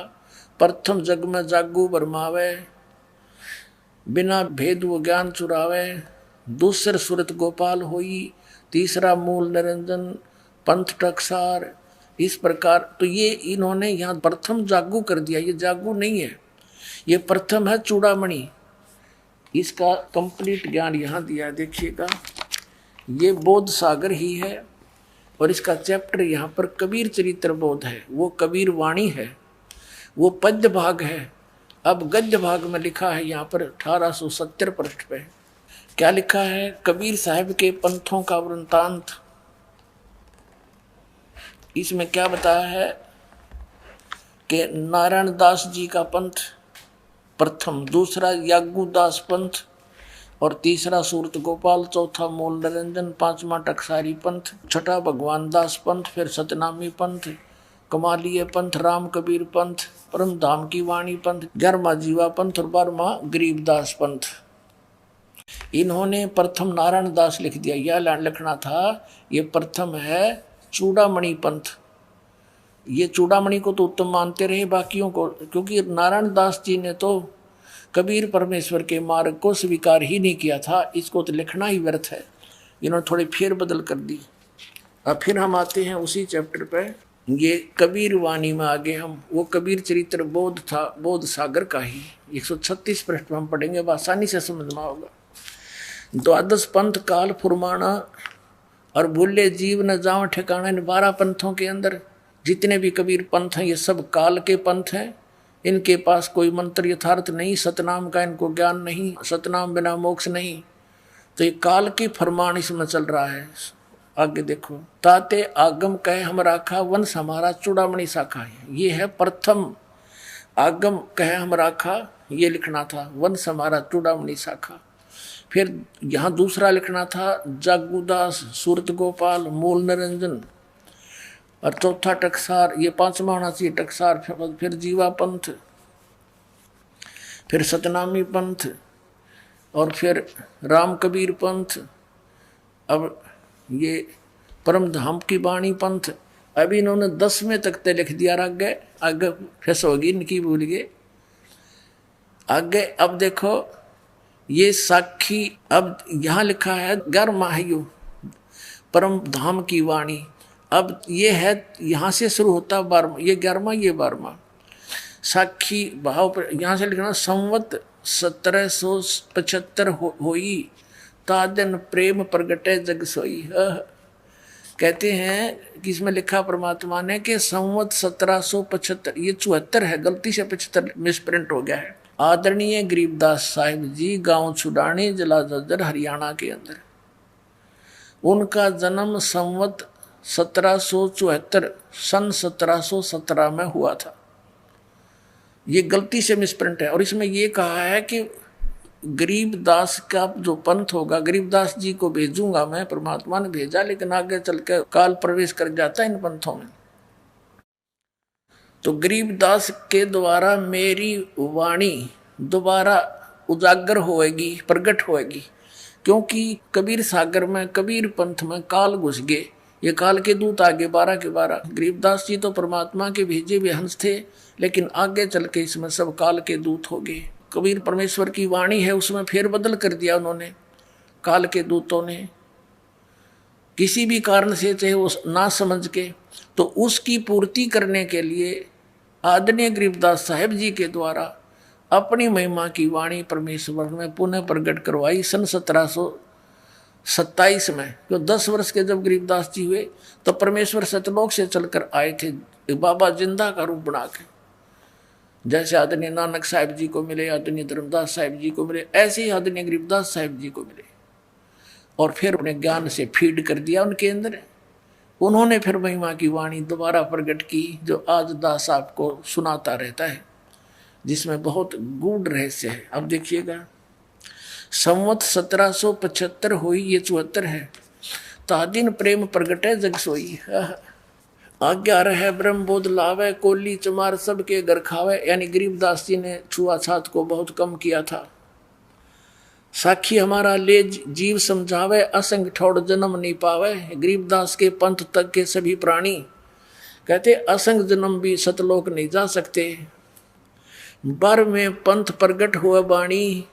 प्रथम जग में जागू बरमावे। बिना भेद वो ज्ञान चुरावे, दूसर सुरत गोपाल होई, तीसरा मूल निरंजन, पंथ टकसार। इस प्रकार तो ये इन्होंने यहाँ प्रथम जागू कर दिया। ये जागू नहीं है, ये प्रथम है चूड़ामणि। इसका कंप्लीट ज्ञान यहाँ दिया, देखिएगा। ये बोध सागर ही है और इसका चैप्टर यहाँ पर कबीर चरित्र बोध है, वो कबीर वाणी है, वो पद्य भाग है। अब गद्य भाग में लिखा है यहाँ पर 1870 पृष्ठ पे क्या लिखा है? कबीर साहब के पंथों का वृंतांत। इसमें क्या बताया है कि नारायण दास जी का पंथ प्रथम, दूसरा यागूदास पंथ और तीसरा सूरत गोपाल, चौथा मूल निरंजन, पांचवा टकसारी पंथ, छठा भगवान दास पंथ, फिर सतनामी पंथ, कमालिय पंथ, राम कबीर पंथ, परम धाम की वाणी पंथ, 11वां जीवा पंथ और 12वां गरीबदास पंथ। इन्होंने प्रथम नारायण दास लिख दिया। यह लिखना था, ये प्रथम है चूड़ामणि पंथ। ये चूड़ामणि को तो उत्तम मानते रहे बाकियों को, क्योंकि नारायण दास जी ने तो कबीर परमेश्वर के मार्ग को स्वीकार ही नहीं किया था, इसको तो लिखना ही व्यर्थ है। इन्होंने थोड़ी फेर बदल कर दी। अब फिर हम आते हैं उसी चैप्टर पे, ये कबीर वाणी में आगे हम वो कबीर चरित्र बोध था, बोध सागर का ही 136 पृष्ठ में हम पढ़ेंगे, आसानी से समझ में होगा। द्वादश पंथ काल फुरमाना और भूले जीव न जाओ ठिकाना। इन 12 पंथों के अंदर जितने भी कबीर पंथ हैं ये सब काल के पंथ हैं। इनके पास कोई मंत्र यथार्थ नहीं, सतनाम का इनको ज्ञान नहीं, सतनाम बिना मोक्ष नहीं। तो ये काल की फरमान इसमें चल रहा है। आगे देखो, ताते आगम कहे हम राखा, वंश हमारा चूड़ामणि शाखा है। ये है प्रथम, आगम कहे हम राखा, ये लिखना था, वंश हमारा चूड़ामणि शाखा। फिर यहाँ दूसरा लिखना था जागूदास, सूरत गोपाल, मूल निरंजन और चौथा टकसार। ये 5वां होना चाहिए टकसार। फिर जीवा पंथ, फिर सतनामी पंथ और फिर राम कबीर पंथ। अब ये परम धाम की वाणी पंथ। अभी इन्होंने 10वें तक ते लिख दिया, आगे आगे फैस होगी इनकी, भूल गए आगे। अब देखो ये साखी, अब यहाँ लिखा है 11वां है यो परम धाम की वाणी। अब ये है, यहाँ से शुरू होता 12वां, ये 11वां, ये 12वां। साखी भाव पर यहाँ से लिखना, संवत 1775 होई, तादन प्रेम प्रगटे जग सोई। कहते हैं कि इसमें लिखा परमात्मा ने कि संवत 1775, ये 74 है, गलती से 75 मिसप्रिंट हो गया है। आदरणीय गरीबदास साहिब जी, गांव छुड़ानी, जिला झज्जर, हरियाणा के अंदर। उनका जन्म संवत 1774 सन 1717 में हुआ था। ये गलती से मिसप्रिंट है। और इसमें ये कहा है कि गरीबदास का जो पंथ होगा, गरीबदास जी को भेजूंगा मैं, परमात्मा ने भेजा, लेकिन आगे चल के काल प्रवेश कर जाता है इन पंथों में। तो गरीबदास के द्वारा मेरी वाणी दोबारा उजागर होएगी, प्रकट होएगी, क्योंकि कबीर सागर में, कबीर पंथ में काल घुस गए। ये काल के दूत आगे 12 के 12। गरीबदास जी तो परमात्मा के भेजे हुए हंस थे, लेकिन आगे चल के इसमें सब काल के दूत हो गए। कबीर परमेश्वर की वाणी है, उसमें फेर बदल कर दिया उन्होंने, काल के दूतों ने, किसी भी कारण से, चाहे वो ना समझ के। तो उसकी पूर्ति करने के लिए आदरणीय गरीबदास साहिब जी के द्वारा अपनी महिमा की वाणी परमेश्वर में पुनः प्रकट करवाई सन 1727 में। जो 10 वर्ष के जब गरीबदास जी हुए तो परमेश्वर सतलोक से चलकर आए थे, बाबा जिंदा का रूप बना के। जैसे आदरणीय नानक साहिब जी को मिले, आदरणीय धर्मदास साहिब जी को मिले, ऐसे ही आदरणीय गरीबदास साहिब जी को मिले। और फिर अपने ज्ञान से फीड कर दिया उनके अंदर। उन्होंने फिर महिमा की वाणी दोबारा प्रकट की, जो आज दास आपको सुनाता रहता है, जिसमें बहुत गूढ़ रहस्य है। अब देखिएगा, संवत 1775 हुई, ये 74 है। तादिन प्रेम प्रगटे जग सोई, आज्ञा रहे ब्रह्म बोध लावे, कोली चमार सबके घर खावे। यानी गरीबदास जी ने छुआछात को बहुत कम किया था। साखी हमारा ले जीव समझावे, असंग ठोड़ जन्म नहीं पावे। गरीबदास के पंथ तक के सभी प्राणी कहते असंग जन्म भी सतलोक नहीं जा सकते। बर में पंथ प्रगट हुआ बाणी।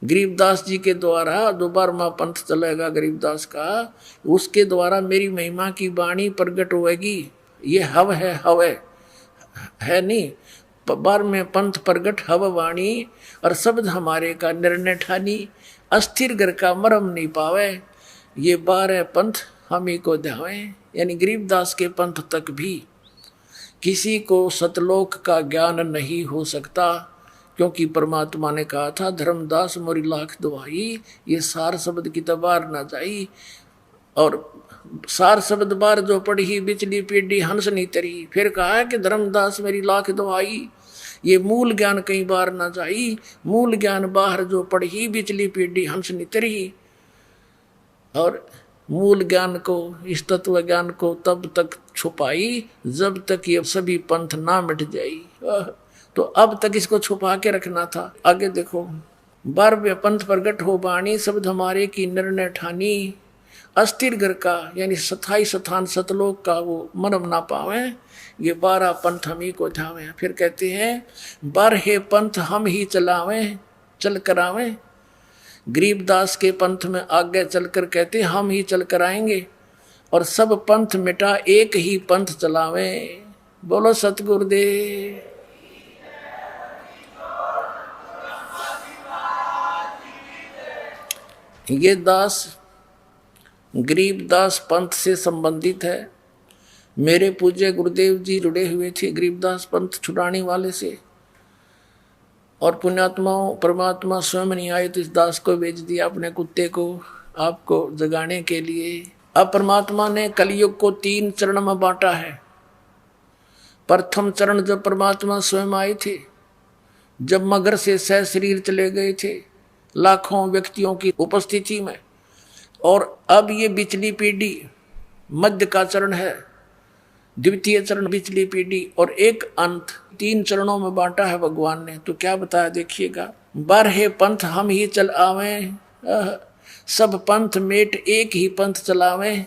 गरीबदास जी के द्वारा जो 12वां पंथ चलेगा गरीबदास का, उसके द्वारा मेरी महिमा की वाणी प्रगट होगी। ये हव है नहीं, बार में पंथ प्रगट हव वाणी, और शब्द हमारे का निर्णय ठानी। अस्थिर घर का मरम नहीं पावे, ये 12 पंथ हम ही को ध्यावे। यानी गरीबदास के पंथ तक भी किसी को सतलोक का ज्ञान नहीं हो सकता, क्योंकि परमात्मा ने कहा था धर्मदास मोरी लाख दुहाई, ये सार शब्द की तबार ना जाई। और सार शब्द बार जो पढ़ी बिचली पीढ़ी हंस नहीं तरी। फिर कहा है कि धर्मदास मेरी लाख दुहाई, ये मूल ज्ञान कई बार ना जाई। मूल ज्ञान बाहर जो पढ़ी बिचली पीढ़ी हंस नहीं तरी। और मूल ज्ञान को, इस तत्व ज्ञान को तब तक छुपाई जब तक ये सभी पंथ ना मिट जाई। तो अब तक इसको छुपा के रखना था। आगे देखो, 12वें पंथ प्रगट हो बाणी, शब्द हमारे की निर्णय ठानी। अस्थिर घर का यानी स्थाई स्थान सतलोक का वो मरम ना पावे, ये 12 पंथ हम ही को ध्यावे। फिर कहते हैं 12 पंथ हम ही चलावे चल करावे। गरीबदास के पंथ में आगे चलकर कहते हम ही चल कर आएंगे, और सब पंथ मिटा एक ही पंथ चलावे। बोलो सतगुरुदेव। ये दास गरीबदास पंथ से संबंधित है। मेरे पूज्य गुरुदेव जी जुड़े हुए थे गरीबदास पंथ छुड़ाने वाले से, और पुण्यात्माओं परमात्मा स्वयं नहीं आए तो इस दास को भेज दिया अपने कुत्ते को आपको जगाने के लिए। अब परमात्मा ने कलयुग को 3 चरण में बांटा है। प्रथम चरण जब परमात्मा स्वयं आए थे, जब मगर से सह शरीर चले गए थे लाखों व्यक्तियों की उपस्थिति में, और अब ये बिचली पीढ़ी मध्य का चरण है, द्वितीय चरण बिचली पीढ़ी, और एक अंत। 3 चरणों में बांटा है भगवान ने। तो क्या बताया देखिएगा, 12 पंथ हम ही चल आवे, सब पंथ मेट एक ही पंथ चलावे।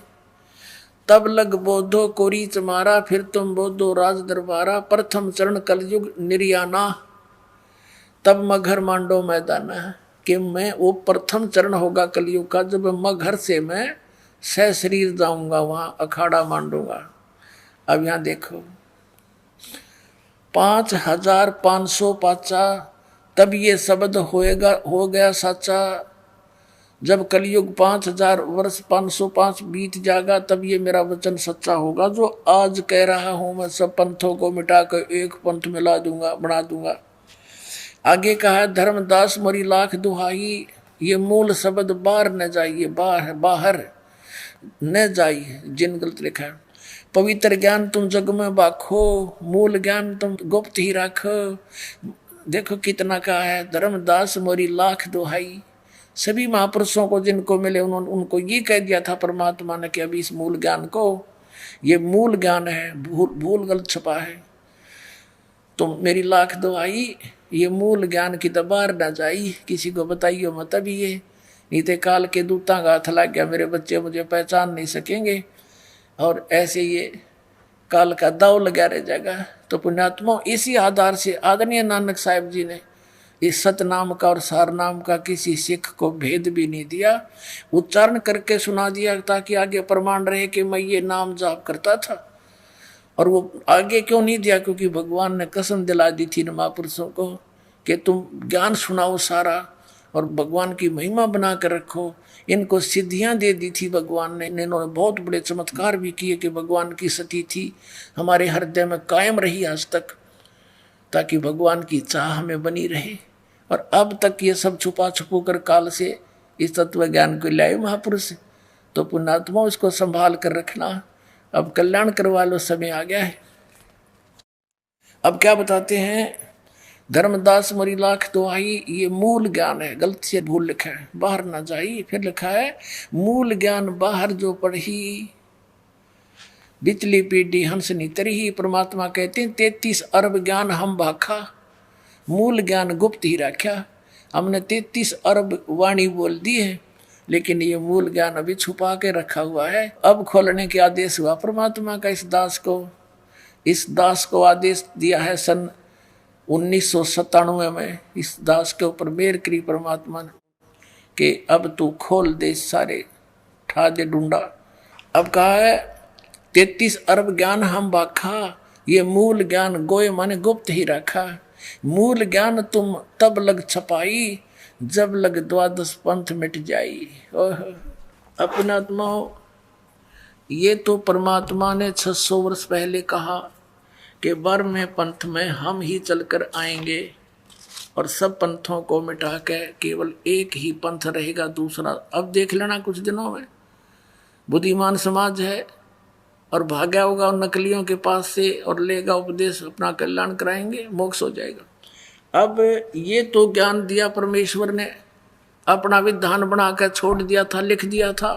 तब लग बोधो कोरी चमारा, फिर तुम बोधो राज दरबारा। प्रथम चरण कलयुग निर्याना, तब मगर मांडो मैदाना। कि मैं वो प्रथम चरण होगा कलयुग का, जब मगर से मैं सह शरीर जाऊंगा, वहां अखाड़ा मांडूंगा। अब यहां देखो 5505 तब ये शब्द हो गया सच्चा। जब कलयुग 5000 वर्ष 505 बीत जाएगा, तब ये मेरा वचन सच्चा होगा जो आज कह रहा हूं। मैं सब पंथों को मिटाकर एक पंथ मिला दूंगा, बना दूंगा। आगे कहा धर्मदास मोरी लाख दुहाई, ये मूल शब्द बाहर न जाइए, बाहर न जाइए। जिन गलत लिखा है, पवित्र ज्ञान तुम जग में बाखो, मूल ज्ञान तुम गुप्त ही रखो। देखो कितना कहा है, धर्मदास मोरी लाख दुहाई। सभी महापुरुषों को जिनको मिले उनको ये कह दिया था परमात्मा ने कि अभी इस मूल ज्ञान को, ये मूल ज्ञान है, भूल गलत छुपा है। तुम मेरी लाख दुहाई, ये मूल ज्ञान की दबार न जाई, किसी को बताइयो मत अभी ये, नहीं तो काल के दूता का हाथ लग गया, मेरे बच्चे मुझे पहचान नहीं सकेंगे, और ऐसे ये काल का दाव लगा रह जाएगा। तो पुण्यात्मा इसी आधार से आदरणीय नानक साहिब जी ने इस सतनाम का और सार नाम का किसी सिख को भेद भी नहीं दिया, उच्चारण करके सुना दिया ताकि आगे प्रमाण रहे कि मैं ये नाम जाप करता था। और वो आगे क्यों नहीं दिया, क्योंकि भगवान ने कसम दिला दी थी महापुरुषों को कि तुम ज्ञान सुनाओ सारा और भगवान की महिमा बना कर रखो। इनको सिद्धियां दे दी थी भगवान ने, इन्होंने बहुत बड़े चमत्कार भी किए कि भगवान की सती थी हमारे हृदय में कायम रही आज तक, ताकि भगवान की चाह हमें बनी रहे। और अब तक ये सब छुपा छुपू कर काल से इस तत्व ज्ञान को लाए महापुरुष। तो पुण्यात्मा इसको संभाल कर रखना। अब कल्याण करवा लो, समय आ गया है। अब क्या बताते हैं, धर्मदास मोरी लाख दुहाई, ये मूल ज्ञान है। गलती से भूल लिखा है, बाहर ना जाई। फिर लिखा है मूल ज्ञान बाहर जो पढ़ी, बिचली पीढ़ी हंस नी तरही। परमात्मा कहते हैं 33 अरब ज्ञान हम भाखा, मूल ज्ञान गुप्त ही रखा। हमने 33 अरब वाणी बोल दी है, लेकिन ये मूल ज्ञान अभी छुपा के रखा हुआ है। अब खोलने के आदेश हुआ परमात्मा का इस दास को आदेश दिया है सन 1997 में इस दास के ऊपर मेहर करी परमात्मा ने कि अब तू खोल दे सारे ठा दे ढूंढा। अब कहा है 33 अरब ज्ञान हम बाखा, ये मूल ज्ञान गोए माने गुप्त ही रखा। मूल ज्ञान तुम तब लग छपाई, जब लग द्वादश पंथ मिट जाई। अपने आत्मा ये तो परमात्मा ने 600 वर्ष पहले कहा कि बर्म पंथ में हम ही चलकर आएंगे और सब पंथों को मिटा के केवल एक ही पंथ रहेगा, दूसरा अब देख लेना कुछ दिनों में बुद्धिमान समाज है और भागा होगा उन नकलियों के पास से और लेगा उपदेश, अपना कल्याण कराएंगे, मोक्ष हो जाएगा। अब ये तो ज्ञान दिया परमेश्वर ने, अपना विधान बनाकर छोड़ दिया था, लिख दिया था।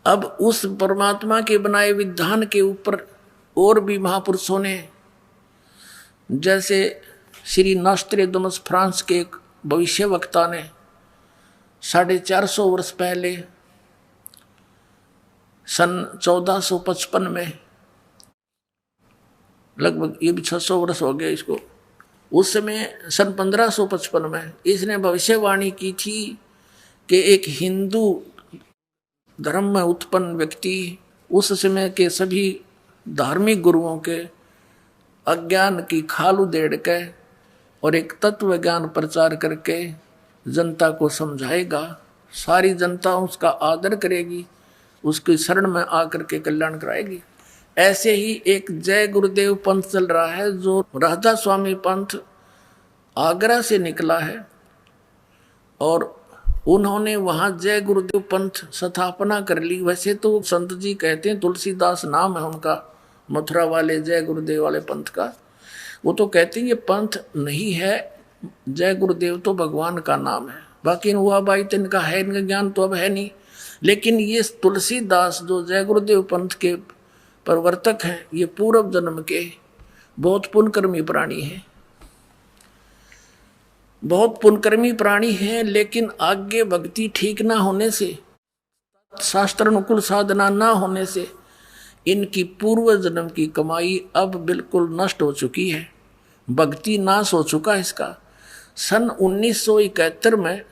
अब उस परमात्मा के बनाए विधान के ऊपर और भी महापुरुषों ने, जैसे श्री नॉस्ट्रेडमस फ्रांस के एक भविष्यवक्ता ने 450 वर्ष पहले सन 1455 में, लगभग ये भी 600 वर्ष हो गए इसको, उस समय सन 1555 में इसने भविष्यवाणी की थी कि एक हिंदू धर्म में उत्पन्न व्यक्ति उस समय के सभी धार्मिक गुरुओं के अज्ञान की खाल उधेड़ के और एक तत्व ज्ञान प्रचार करके जनता को समझाएगा, सारी जनता उसका आदर करेगी, उसकी शरण में आकर के कल्याण कराएगी। ऐसे ही एक जय गुरुदेव पंथ चल रहा है जो राधा स्वामी पंथ आगरा से निकला है और उन्होंने वहां जय गुरुदेव पंथ स्थापना कर ली। वैसे तो संत जी कहते हैं, तुलसीदास नाम है उनका, मथुरा वाले जय गुरुदेव वाले पंथ का। वो तो कहते हैं ये पंथ नहीं है, जय गुरुदेव तो भगवान का नाम है, बाकी हुआ भाई तो इनका है, इनका ज्ञान तो अब है नहीं। लेकिन ये तुलसीदास जो जय गुरुदेव पंथ के प्रवर्तक हैं, ये पूर्व जन्म के बहुत पुण्यकर्मी प्राणी हैं, बहुत पुण्यकर्मी प्राणी हैं। लेकिन आगे भक्ति ठीक ना होने से, शास्त्र अनुकूल साधना ना होने से इनकी पूर्व जन्म की कमाई अब बिल्कुल नष्ट हो चुकी है, भक्ति नाश हो चुका है इसका। सन 1971 में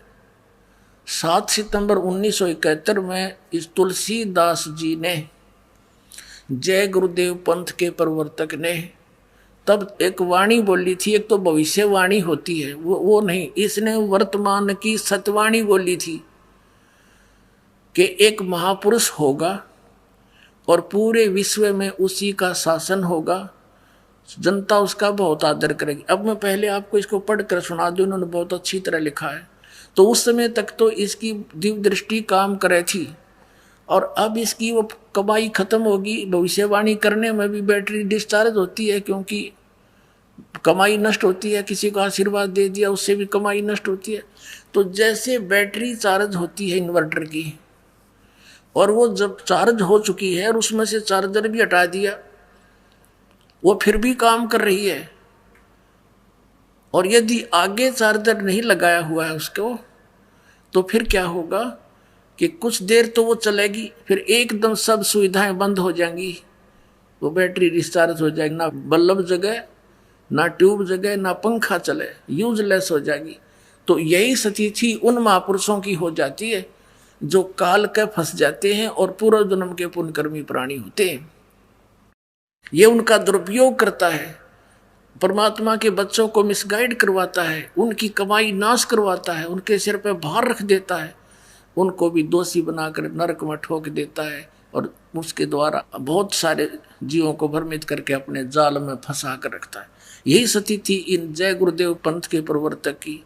7 सितंबर 1971 में इस तुलसीदास जी ने, जय गुरुदेव पंथ के प्रवर्तक ने, तब एक वाणी बोली थी। एक तो भविष्यवाणी होती है, वो नहीं, इसने वर्तमान की सतवाणी बोली थी कि एक महापुरुष होगा और पूरे विश्व में उसी का शासन होगा, जनता उसका बहुत आदर करेगी। अब मैं पहले आपको इसको पढ़कर सुना दूं, उन्होंने बहुत अच्छी तरह लिखा है। तो उस समय तक तो इसकी दिव्य दृष्टि काम करे थी और अब इसकी वो कमाई खत्म होगी। भविष्यवाणी करने में भी बैटरी डिस्चार्ज होती है क्योंकि कमाई नष्ट होती है, किसी को आशीर्वाद दे दिया उससे भी कमाई नष्ट होती है। तो जैसे बैटरी चार्ज होती है इन्वर्टर की, और वो जब चार्ज हो चुकी है और उसमें से चार्जर भी हटा दिया, वो फिर भी काम कर रही है। और यदि आगे चार्जर नहीं लगाया हुआ है उसको, तो फिर क्या होगा कि कुछ देर तो वो चलेगी, फिर एकदम सब सुविधाएं बंद हो जाएंगी, वो बैटरी डिस्चार्ज हो जाएगी, ना बल्ब जगे, ना ट्यूब जगे, ना पंखा चले, यूजलेस हो जाएगी। तो यही स्थिति उन महापुरुषों की हो जाती है जो काल के फंस जाते हैं और पूर्व जन्म के पुण्यकर्मी प्राणी होते हैं। ये उनका दुरुपयोग करता है, परमात्मा के बच्चों को मिसगाइड करवाता है, उनकी कमाई नाश करवाता है, उनके सिर पे भार रख देता है, उनको भी दोषी बनाकर नरक में ठोक देता है और उसके द्वारा बहुत सारे जीवों को भ्रमित करके अपने जाल में फंसा कर रखता है। यही स्थिति थी इन जय गुरुदेव पंथ के प्रवर्तक की,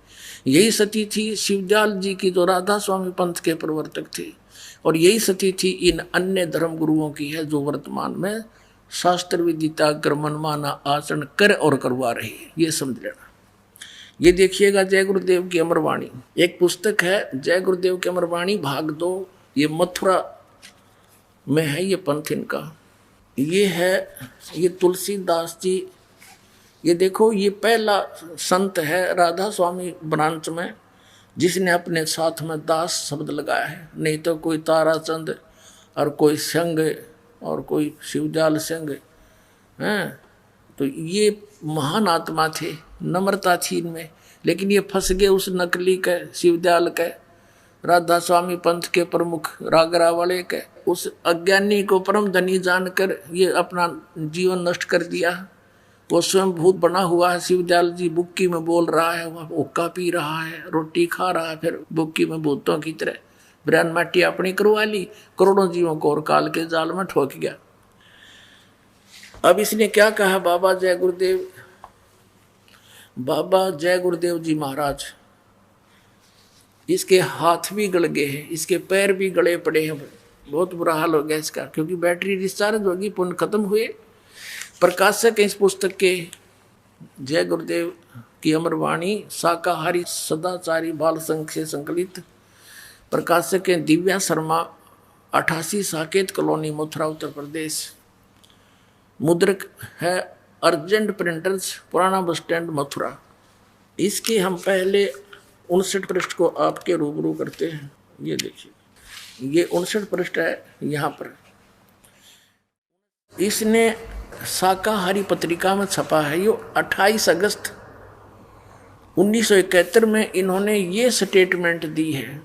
यही स्थिति थी शिवदयाल जी की जो राधा स्वामी पंथ के प्रवर्तक थे, और यही स्थिति थी इन अन्य धर्म गुरुओं की है जो वर्तमान में शास्त्र विदिता कर मनमाना आचरण कर और करवा रही है। ये समझ लेना। ये देखिएगा जय गुरुदेव की अमरवाणी, एक पुस्तक है जय गुरुदेव की अमरवाणी भाग 2, ये मथुरा में है ये पंथ इनका। ये है ये तुलसीदास जी, ये देखो ये पहला संत है राधा स्वामी ब्रांच में जिसने अपने साथ में दास शब्द लगाया है, नहीं तो कोई ताराचंद और कोई संग और कोई शिवदयाल सिंह हैं, तो ये महान आत्मा थे, नम्रता थी इनमें, लेकिन ये फंस गए उस नकली के शिवदयाल के, राधा स्वामी पंथ के प्रमुख रागरा वाले के, उस अज्ञानी को परम धनी जानकर ये अपना जीवन नष्ट कर दिया। वो स्वयं भूत बना हुआ है, शिवदयाल जी बुक्की में बोल रहा है, वह हुक्का पी रहा है, रोटी खा रहा है, फिर बुक्की में भूतों की तरह ब्रह्म माटी अपनी करवा ली, करोड़ों जीवों को और काल के जाल में ठोक गया। अब इसने क्या कहा, बाबा जय गुरुदेव, बाबा जय गुरुदेव जी महाराज, इसके हाथ भी गल गए हैं, इसके पैर भी गले पड़े हैं, बहुत बुरा हाल हो गया इसका, क्योंकि बैटरी डिस्चार्ज होगी, पुण्य खत्म हुए। प्रकाशक इस पुस्तक के जय गुरुदेव की अमर वाणी शाकाहारी सदाचारी बाल संघ से संकलित, प्रकाशक हैं दिव्या शर्मा, 88 साकेत कॉलोनी, मथुरा, उत्तर प्रदेश। मुद्रक है अर्जेंट प्रिंटर्स, पुराना बस स्टैंड, मथुरा। इसके हम पहले 59 पृष्ठ को आपके रूबरू करते हैं। ये देखिए, ये 59 पृष्ठ है। यहाँ पर इसने शाकाहारी पत्रिका में छपा है, ये 28 अगस्त 1971 में इन्होंने ये स्टेटमेंट दी है,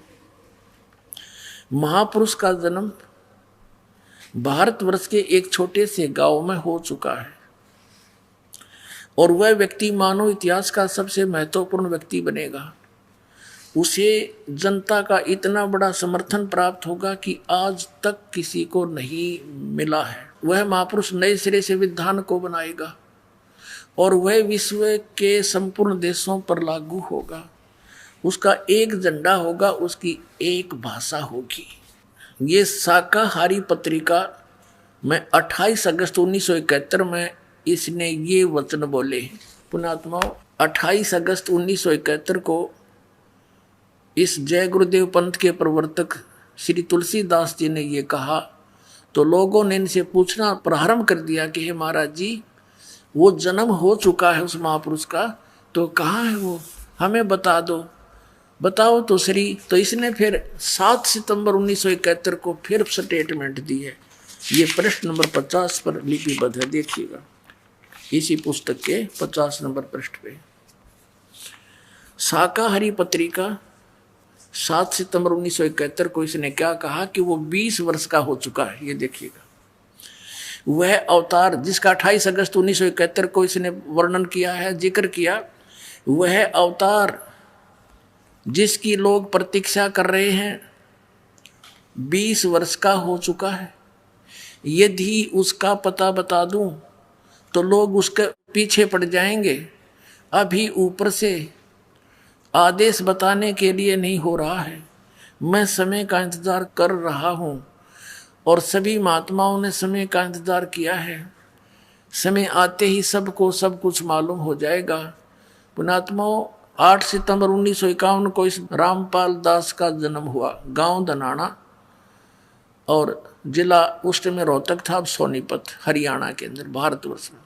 महापुरुष का जन्म भारतवर्ष के एक छोटे से गांव में हो चुका है और वह व्यक्ति मानव इतिहास का सबसे महत्वपूर्ण व्यक्ति बनेगा। उसे जनता का इतना बड़ा समर्थन प्राप्त होगा कि आज तक किसी को नहीं मिला है। वह महापुरुष नए सिरे से विधान को बनाएगा और वह विश्व के संपूर्ण देशों पर लागू होगा। उसका एक झंडा होगा, उसकी एक भाषा होगी। ये शाकाहारी पत्रिका में 28 अगस्त 1971 में इसने ये वचन बोले। पुण्यात्माओं, 28 अगस्त 1971 को इस जय गुरुदेव पंथ के प्रवर्तक श्री तुलसीदास जी ने ये कहा, तो लोगों ने इनसे पूछना प्रारंभ कर दिया कि हे महाराज जी, वो जन्म हो चुका है उस महापुरुष का, तो कहाँ है वो, हमें बता दो, बताओ तो श्री। तो इसने फिर 7 सितंबर 1971 को फिर स्टेटमेंट दी है। ये पृष्ठ नंबर 50 पर लिपिबद्ध है, देखिएगा, इसी पुस्तक के 50 नंबर पृष्ठ पे। शाकाहारी पत्रिका 7 सितंबर 1971 को इसने क्या कहा कि वो 20 वर्ष का हो चुका है। ये देखिएगा, वह अवतार जिसका 28 अगस्त 1971 को इसने वर्णन किया है, जिक्र किया, वह अवतार जिसकी लोग प्रतीक्षा कर रहे हैं 20 वर्ष का हो चुका है। यदि उसका पता बता दूं तो लोग उसके पीछे पड़ जाएंगे। अभी ऊपर से आदेश बताने के लिए नहीं हो रहा है, मैं समय का इंतजार कर रहा हूँ और सभी महात्माओं ने समय का इंतजार किया है। समय आते ही सबको सब कुछ मालूम हो जाएगा। पुण्यात्माओं, 8 सितंबर 1951 को इस रामपाल दास का जन्म हुआ, गांव धनाना और जिला उस में रोहतक था, अब सोनीपत, हरियाणा के अंदर, भारतवर्ष में।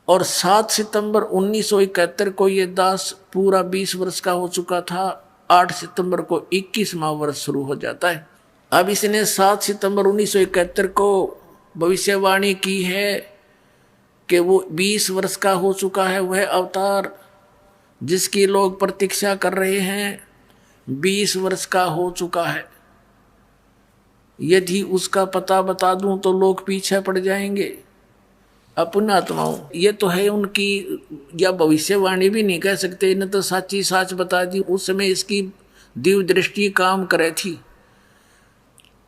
और 7 सितंबर 1971 को ये दास पूरा 20 वर्ष का हो चुका था। 8 सितंबर को 21वां वर्ष शुरू हो जाता है। अब इसने 7 सितंबर 1971 को भविष्यवाणी की है कि वो 20 वर्ष का हो चुका है, वह अवतार जिसकी लोग प्रतीक्षा कर रहे हैं 20 वर्ष का हो चुका है। यदि उसका पता बता दूं तो लोग पीछे पड़ जाएंगे। अपने आत्माओं, ये तो है उनकी, या भविष्यवाणी भी नहीं कह सकते, इन्हें तो साची साच बता दी। उस समय इसकी दिव्य दृष्टि काम करे थी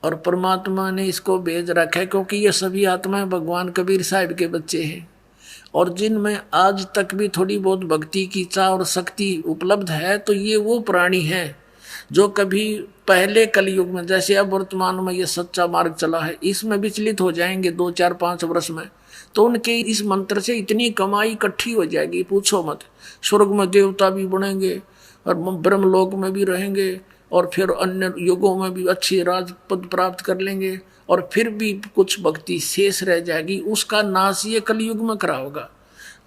और परमात्मा ने इसको भेज रखा है, क्योंकि ये सभी आत्माएं भगवान कबीर साहिब के बच्चे हैं और जिनमें आज तक भी थोड़ी बहुत भक्ति की चाह और शक्ति उपलब्ध है। तो ये वो प्राणी हैं जो कभी पहले कलयुग में, जैसे अब वर्तमान में ये सच्चा मार्ग चला है, इसमें विचलित हो जाएंगे 2, 4, 5 वर्ष में। तो उनके इस मंत्र से इतनी कमाई इकट्ठी हो जाएगी, पूछो मत। स्वर्ग में देवता भी बनेंगे और ब्रह्मलोक में भी रहेंगे और फिर अन्य युगों में भी अच्छी राजपद प्राप्त कर लेंगे और फिर भी कुछ भक्ति शेष रह जाएगी, उसका नाश ये कलयुग में करा होगा।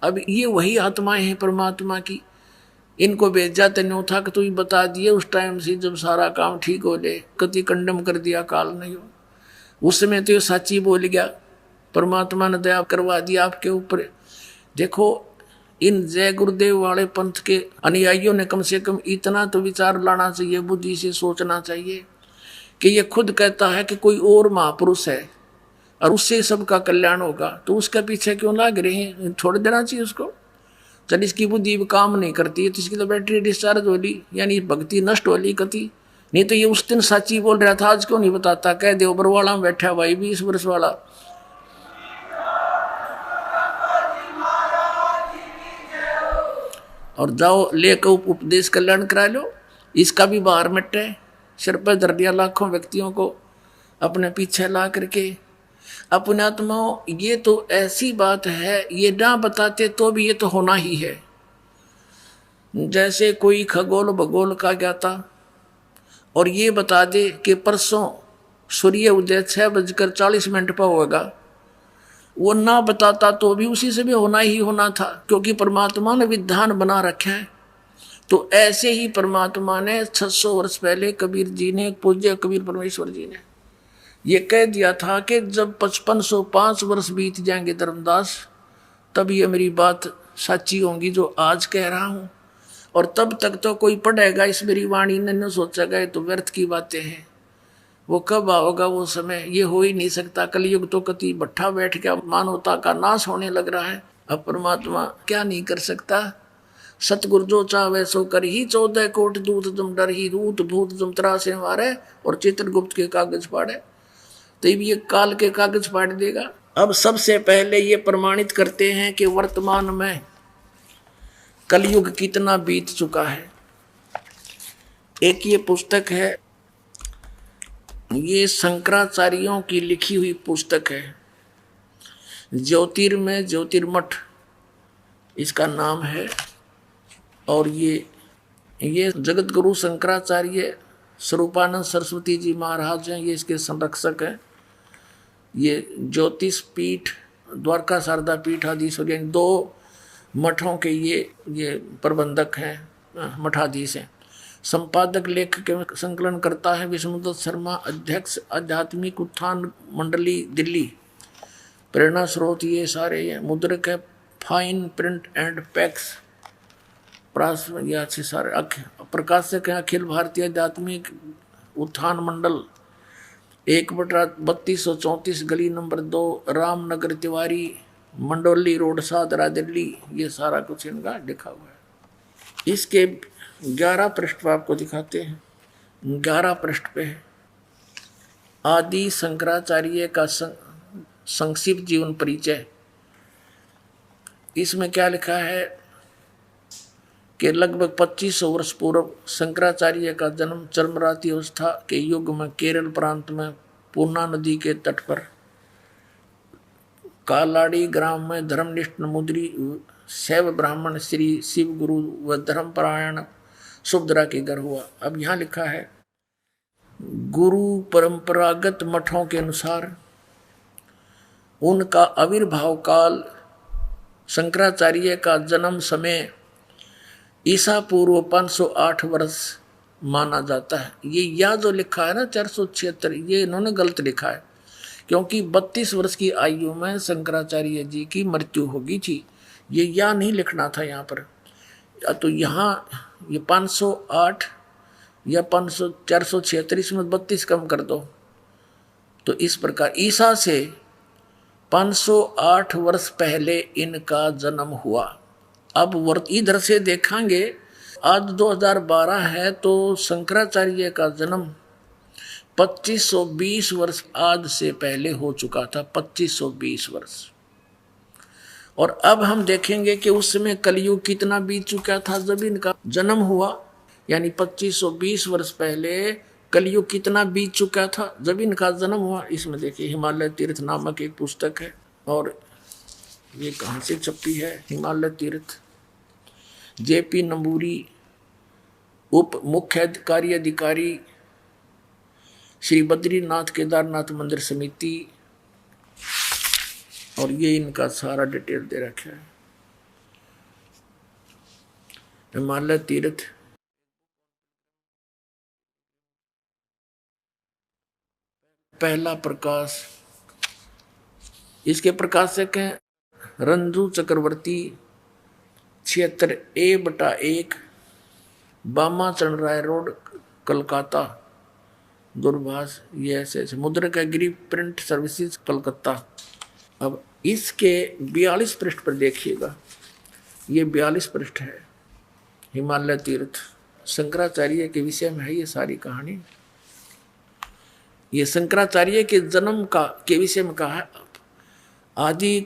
अब ये वही आत्माएं हैं परमात्मा की, इनको भेजा तेने था कि तू बता दिए उस टाइम से जब सारा काम ठीक हो ले, कति कंडम कर दिया काल नहीं हो। उस समय तो ये साची बोल गया, परमात्मा ने दया करवा दिया आपके ऊपर। देखो, इन जय गुरुदेव वाले पंथ के अनुयायियों ने कम से कम इतना तो विचार लाना चाहिए, बुद्धि से सोचना चाहिए कि ये खुद कहता है कि कोई और महापुरुष है और उससे सबका कल्याण होगा, तो उसके पीछे क्यों लाग रहे हैं? छोड़ देना चाहिए उसको। चल इसकी बुद्धि काम नहीं करती है तो इसकी तो बैटरी डिस्चार्ज होली, यानी भक्ति नष्ट होली कति। नहीं तो ये उस दिन सच्ची बोल रहा था, आज क्यों नहीं बताता? कह दे बरवाला में बैठा भाई 20 वर्ष वाला, और जाओ लेकर उपदेश कल्याण करा लो। इसका भी बाहर मिटे, सिर पर धर दिया लाखों व्यक्तियों को अपने पीछे ला करके। अपने आत्माओं, ये तो ऐसी बात है, ये ना बताते तो भी ये तो होना ही है। जैसे कोई खगोल भगोल का ज्ञाता और ये बता दे कि परसों सूर्य उदय 6:40 पर होगा, वो ना बताता तो भी उसी से भी होना ही होना था, क्योंकि परमात्मा ने विधान बना रखा है। तो ऐसे ही परमात्मा ने 600 वर्ष पहले कबीर जी ने, पूज्य कबीर परमेश्वर जी ने ये कह दिया था कि जब 5505 वर्ष बीत जाएंगे धर्मदास, तब ये मेरी बात सच्ची होंगी जो आज कह रहा हूँ। और तब तक तो कोई पढ़ेगा इस मेरी वाणी ने, न सोचेगा तो व्यर्थ की बातें हैं। वो कब आओगा वो समय, ये हो ही नहीं सकता। कलयुग तो कति भट्ठा बैठ गया, मानवता का नाश होने लग रहा है। अब परमात्मा क्या नहीं कर सकता? सतगुरु जो चाहे सो कर ही, 14 कोट दूत तुम डर ही, दूत भूत तुम तरा से मारे, और चित्रगुप्त के कागज फाड़े। तो ये काल के कागज फाड़ देगा। अब सबसे पहले ये प्रमाणित करते हैं कि वर्तमान में कलयुग कितना बीत चुका है। एक ये पुस्तक है, ये शंकराचार्यों की लिखी हुई पुस्तक है, ज्योतिर्मय ज्योतिर्मठ इसका नाम है। और ये जगत गुरु शंकराचार्य स्वरूपानंद सरस्वती जी महाराज हैं, ये इसके संरक्षक हैं। ये ज्योतिष पीठ, द्वारका शारदा पीठ आदि 2 मठों के ये प्रबंधक हैं, मठाधीश हैं। संपादक लेख के संकलन करता है विष्णुदत्त शर्मा, अध्यक्ष आध्यात्मिक उत्थान मंडली दिल्ली। प्रेरणा स्रोत ये सारे हैं। मुद्रक है फाइन प्रिंट एंड पैक्स, ये अच्छे सारे। प्रकाशक है अखिल भारतीय आध्यात्मिक उत्थान मंडल, 1/3234 गली नंबर 2, रामनगर तिवारी, मंडोली रोड, सादरा दिल्ली। ये सारा कुछ इनका लिखा हुआ है। इसके 11 पृष्ठ पर आपको दिखाते हैं। 11 पृष्ठ पे है आदि शंकराचार्य का संक्षिप्त जीवन परिचय। इसमें क्या लिखा है कि लगभग 2500 वर्ष पूर्व शंकराचार्य का जन्म चरमराती अवस्था के युग में केरल प्रांत में पूर्णा नदी के तट पर कालाड़ी ग्राम में धर्मनिष्ठ नमुद्री शैव ब्राह्मण श्री शिव गुरु व धर्मपरायण सुभद्रा के घर हुआ। अब यहाँ लिखा है, गुरु परंपरागत मठों के अनुसार उनका आविर्भाव काल शंकराचार्य का जन्म समय ईसा पूर्व 508 वर्ष माना जाता है। ये या जो लिखा है ना 476, ये इन्होंने गलत लिखा है, क्योंकि 32 वर्ष की आयु में शंकराचार्य जी की मृत्यु होगी थी। ये या नहीं लिखना था यहाँ पर। तो यहाँ ये 508 या 476 में 32 कम कर दो। तो इस प्रकार ईसा से 508 वर्ष पहले इनका जन्म हुआ। अब इधर से देखेंगे, आज 2012 है तो शंकराचार्य का जन्म 2520 वर्ष आज से पहले हो चुका था, 2520 वर्ष। और अब हम देखेंगे कि उस समय कलयुग कितना बीत चुका था जब इनका जन्म हुआ, यानी 2520 वर्ष पहले कलयुग कितना बीत चुका था जब इनका जन्म हुआ। इसमें देखिए हिमालय तीर्थ नामक एक पुस्तक है, और ये कहाँ से छपी है? हिमालय तीर्थ, जेपी नंबूरी, उप मुख्य अधिकारी श्री बद्रीनाथ केदारनाथ मंदिर समिति। और ये इनका सारा डिटेल दे रखा है। हिमालय तीर्थ पहला प्रकाश, इसके प्रकाशक हैं रंजू चक्रवर्ती 76A/1 बामा चंद्राय रोड कलकत्ता दूरभाष। ये ऐसे मुद्रक गिरी प्रिंट सर्विसेज कलकत्ता। अब इसके 42 पृष्ठ पर देखिएगा, ये 42 पृष्ठ है। हिमालय तीर्थ शंकराचार्य के विषय में है ये सारी कहानी। ये शंकराचार्य के जन्म का के विषय में कहा है। आदि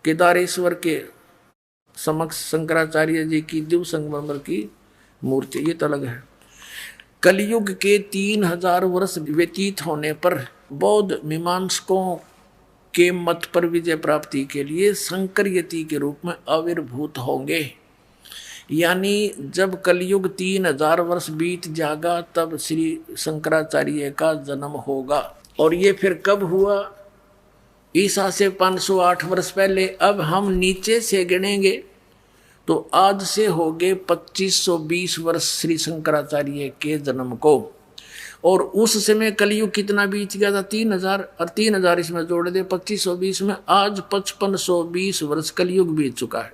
केदारेश्वर के समक्ष शंकराचार्य जी की दिव्य संगमरमर की मूर्ति, ये तो अलग है। कलयुग के 3000 वर्ष व्यतीत होने पर बौद्ध मीमांसकों के मत पर विजय प्राप्ति के लिए शंकर यति के रूप में आविर्भूत होंगे। यानी जब कलयुग 3000 वर्ष बीत जाएगा तब श्री शंकराचार्य का जन्म होगा। और ये फिर कब हुआ? ईसा से 508 वर्ष पहले। अब हम नीचे से गिनेंगे तो आज से हो गए 2520 वर्ष श्री शंकराचार्य के जन्म को। और उस समय कलयुग कितना बीत गया था? 3000, और 3000 इसमें जोड़ दे 2520 में, आज 5520 वर्ष कलयुग बीत चुका है।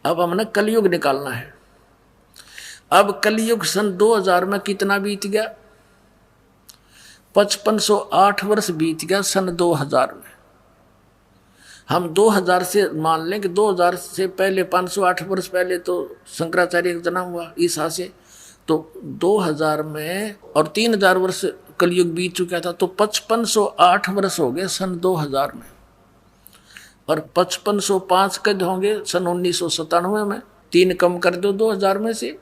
अब हमने कलयुग निकालना है। अब कलयुग सन 2000 में कितना बीत गया? 5508 वर्ष बीत गया सन 2000 में। हम 2000 से मान लें कि 2000 से पहले 508 वर्ष पहले तो शंकराचार्य का जन्म हुआ ईसा से, तो 2000 में और 3000 वर्ष कलयुग बीत चुका था, तो 5508 वर्ष हो गए सन 2000 में। और 5505 कद होंगे सन 1997 में। 3 कम कर दो 2000 में से।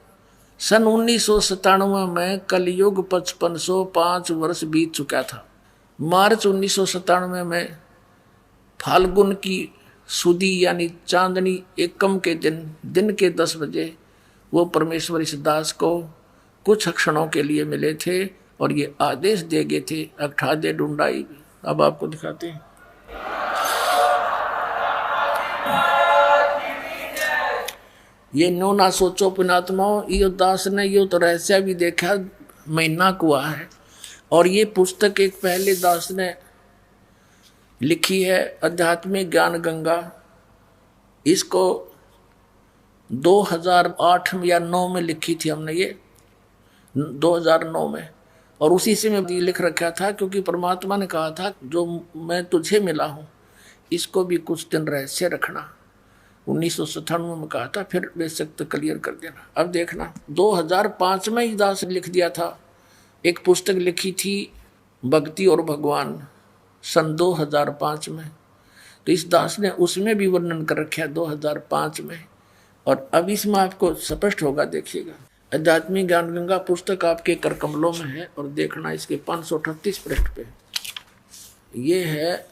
सन 1997 में कलयुग 5505 वर्ष बीत चुका था। मार्च 1997 में फाल्गुन की सुदी यानी चांदनी एकम के दिन के 10 बजे वो परमेश्वर इस दास को कुछ क्षणों के लिए मिले थे और ये आदेश दे गए थे, अखा दे ढूंढाई। अब आपको दिखाते हैं। ये नो ना सोचो पुणात्माओं, यो दास ने यो तो रहस्य भी देखा, महीना हुआ है। और ये पुस्तक एक पहले दास ने लिखी है, आध्यात्मिक ज्ञान गंगा। इसको 2008 या 9 में लिखी थी हमने, ये 2009 में। और उसी से मैं लिख रखा था क्योंकि परमात्मा ने कहा था जो मैं तुझे मिला हूँ इसको भी कुछ दिन रहस्य रखना। 1997 में कहा था, फिर बेशक तो क्लियर कर देना। अब देखना 2005 में ही दास लिख दिया था। एक पुस्तक लिखी थी भक्ति और भगवान सन 2005 में। तो इस दास ने उसमें भी वर्णन कर रखा है 2005 में। और अब इसमें आपको स्पष्ट होगा, देखिएगा। आध्यात्मिक ज्ञान गंगा पुस्तक आपके कर कमलों में है और देखना इसके 538 पृष्ठ पे। ये है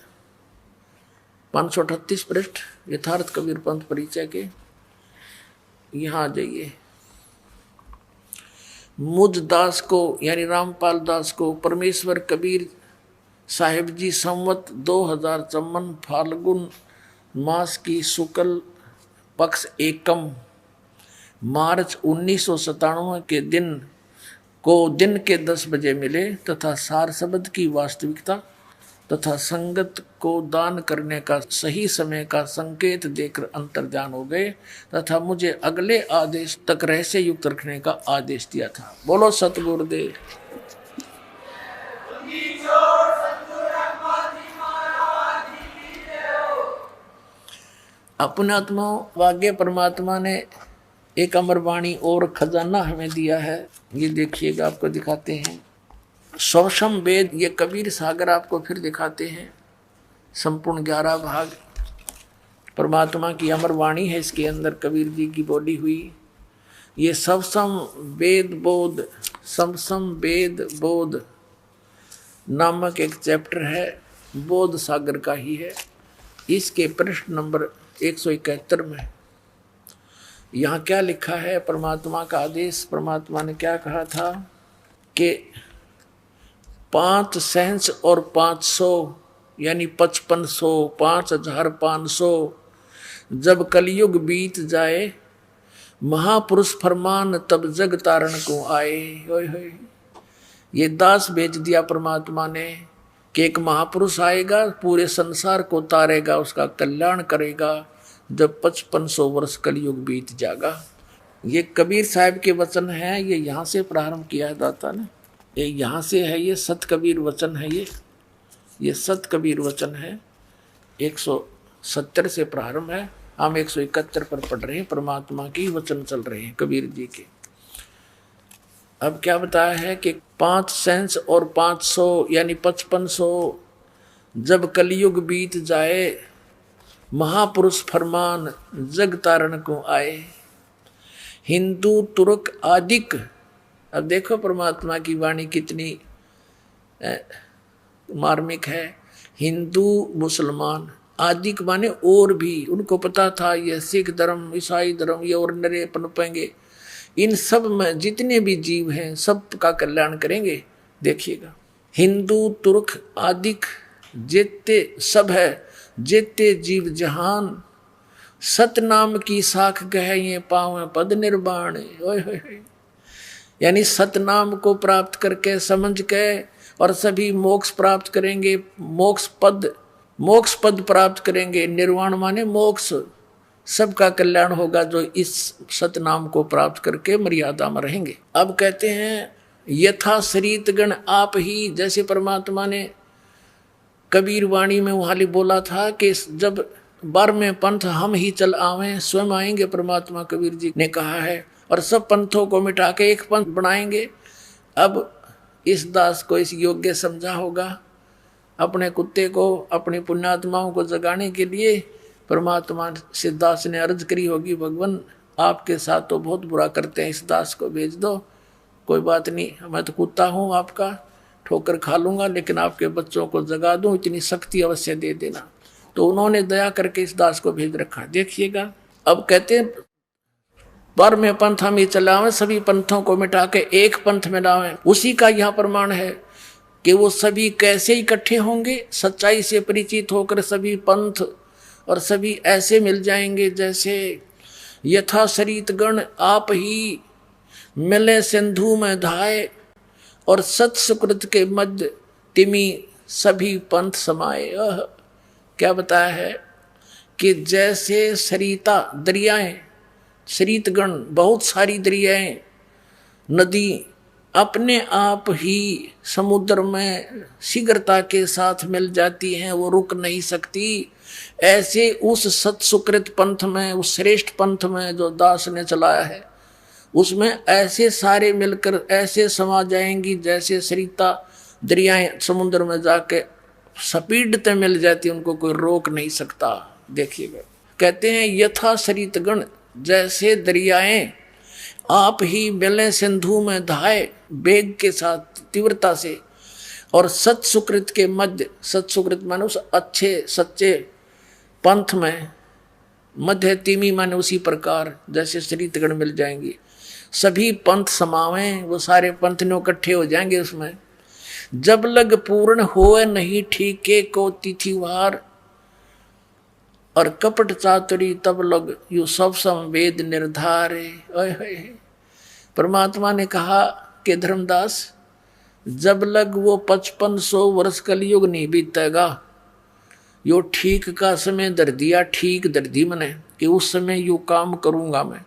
538 पृष्ठ यथार्थ कबीर पंथ परिचय के। यहाँ आ जाइए। मुझ दास को यानी रामपाल दास को परमेश्वर कबीर साहिब जी संवत 2054 फाल्गुन मास की शुक्ल पक्ष एकम मार्च 1997 के दिन के 10 बजे मिले तथा सार शब्द की वास्तविकता तथा संगत को दान करने का सही समय का संकेत देकर अंतर्ध्यान हो गए तथा मुझे अगले आदेश तक रहस्य युक्त रखने का आदेश दिया था। बोलो सतगुरुदेव। अपने आत्मा वाग्य परमात्मा ने एक अमरवाणी और खजाना हमें दिया है। ये देखिएगा, आपको दिखाते हैं। सौषम वेद, ये कबीर सागर आपको फिर दिखाते हैं। संपूर्ण 11 भाग परमात्मा की अमरवाणी है। इसके अंदर कबीर जी की बोली हुई ये समसम वेद बोध नामक एक चैप्टर है, बोध सागर का ही है। इसके पृष्ठ नंबर 171 में यहाँ क्या लिखा है? परमात्मा का आदेश। परमात्मा ने क्या कहा था कि 5 सहंस और 500 यानी 5500 5500 जब कलयुग बीत जाए महापुरुष फरमान तब जग तारण को आए। होय होय। ये दास भेज दिया परमात्मा ने कि एक महापुरुष आएगा, पूरे संसार को तारेगा, उसका कल्याण करेगा जब 5500 वर्ष कलयुग बीत जाएगा। ये कबीर साहब के वचन है, ये यहाँ से प्रारंभ किया जाता ना, ये यहाँ से है, ये सत कबीर वचन है, ये सत कबीर वचन है। 170 से प्रारंभ है, हम 171 पर पढ़ रहे हैं। परमात्मा के वचन चल रहे हैं कबीर जी के। अब क्या बताया है कि 5 सेंस और 500 यानी 5500 जब कलयुग बीत जाए, महापुरुष फरमान जग तारण को आए, हिंदू तुर्क आदिक। अब देखो परमात्मा की वाणी कितनी मार्मिक है। हिंदू मुसलमान आदिक माने और भी, उनको पता था ये सिख धर्म, ईसाई धर्म, ये और नरे पनपेंगे, इन सब में जितने भी जीव हैं सब का कल्याण करेंगे। देखिएगा, हिंदू तुर्क आदिक जेते सब है, जेते जीव जहान, सतनाम की साख गह ये पावे पद निर्वाण। यानी सतनाम को प्राप्त करके समझ के और सभी मोक्ष प्राप्त करेंगे, मोक्ष पद प्राप्त करेंगे। निर्वाण माने मोक्ष, सबका कल्याण होगा जो इस सतनाम को प्राप्त करके मर्यादा में रहेंगे। अब कहते हैं यथा शरीत गण आप ही, जैसे परमात्मा ने कबीर वाणी में वहां बोला था कि जब 12वें पंथ हम ही चल आवे, स्वयं आएंगे, परमात्मा कबीर जी ने कहा है, और सब पंथों को मिटा के एक पंथ बनाएंगे। अब इस दास को इस योग्य समझा होगा, अपने कुत्ते को, अपनी पुण्यात्माओं को जगाने के लिए परमात्मा से दास ने अर्ज करी होगी, भगवान आपके साथ तो बहुत बुरा करते हैं, इस दास को भेज दो। कोई बात नहीं, मैं तो कुत्ता हूँ आपका, ठोकर खा लूंगा, लेकिन आपके बच्चों को जगा दूं, इतनी शक्ति अवश्य दे देना। तो उन्होंने दया करके इस दास को भेज रखा। देखिएगा, अब कहते हैं 12वें पंथ हम ही चलावें, सभी पंथों को मिटा के एक पंथ में लावें। उसी का यह प्रमाण है कि वो सभी कैसे इकट्ठे होंगे, सच्चाई से परिचित होकर सभी पंथ और सभी ऐसे मिल जाएंगे जैसे यथा शरीत गण आप ही मिले सिंधु में धाये, और सत सुकृत के मध्य तिमी सभी पंथ समाये। क्या बताया है कि जैसे सरिता दरियाएं, सरितगण बहुत सारी दरियाएं, नदी अपने आप ही समुद्र में शीघ्रता के साथ मिल जाती हैं, वो रुक नहीं सकती। ऐसे उस सत्सुकृत पंथ में, उस श्रेष्ठ पंथ में जो दास ने चलाया है, उसमें ऐसे सारे मिलकर ऐसे समा जाएंगी जैसे सरिता दरियाएं समुद्र में जाके स्पीडते मिल जाती, उनको कोई रोक नहीं सकता। देखिएगा, कहते हैं यथा सरितगण, जैसे दरियाएं आप ही मिले सिंधु में धाये, वेग के साथ तीव्रता से, और सत्सुकृत के मध्य, सत्सुकृत माने उस अच्छे सच्चे पंथ में, मध्य तिमी माने उसी प्रकार जैसे सरितगण मिल जाएंगे, सभी पंथ समावें, वो सारे पंथ ने इकट्ठे हो जाएंगे उसमें। जब लग पूर्ण होए नहीं ठीके को तिथिवार, और कपट चातुरी तब लग यू सब संवेद निर्धारे। परमात्मा ने कहा कि धर्मदास, जब लग वो 5500 वर्ष कलयुग नहीं बीतेगा, यो ठीक का समय धर दिया, ठीक धर दी मैंने कि उस समय यू काम करूंगा मैं।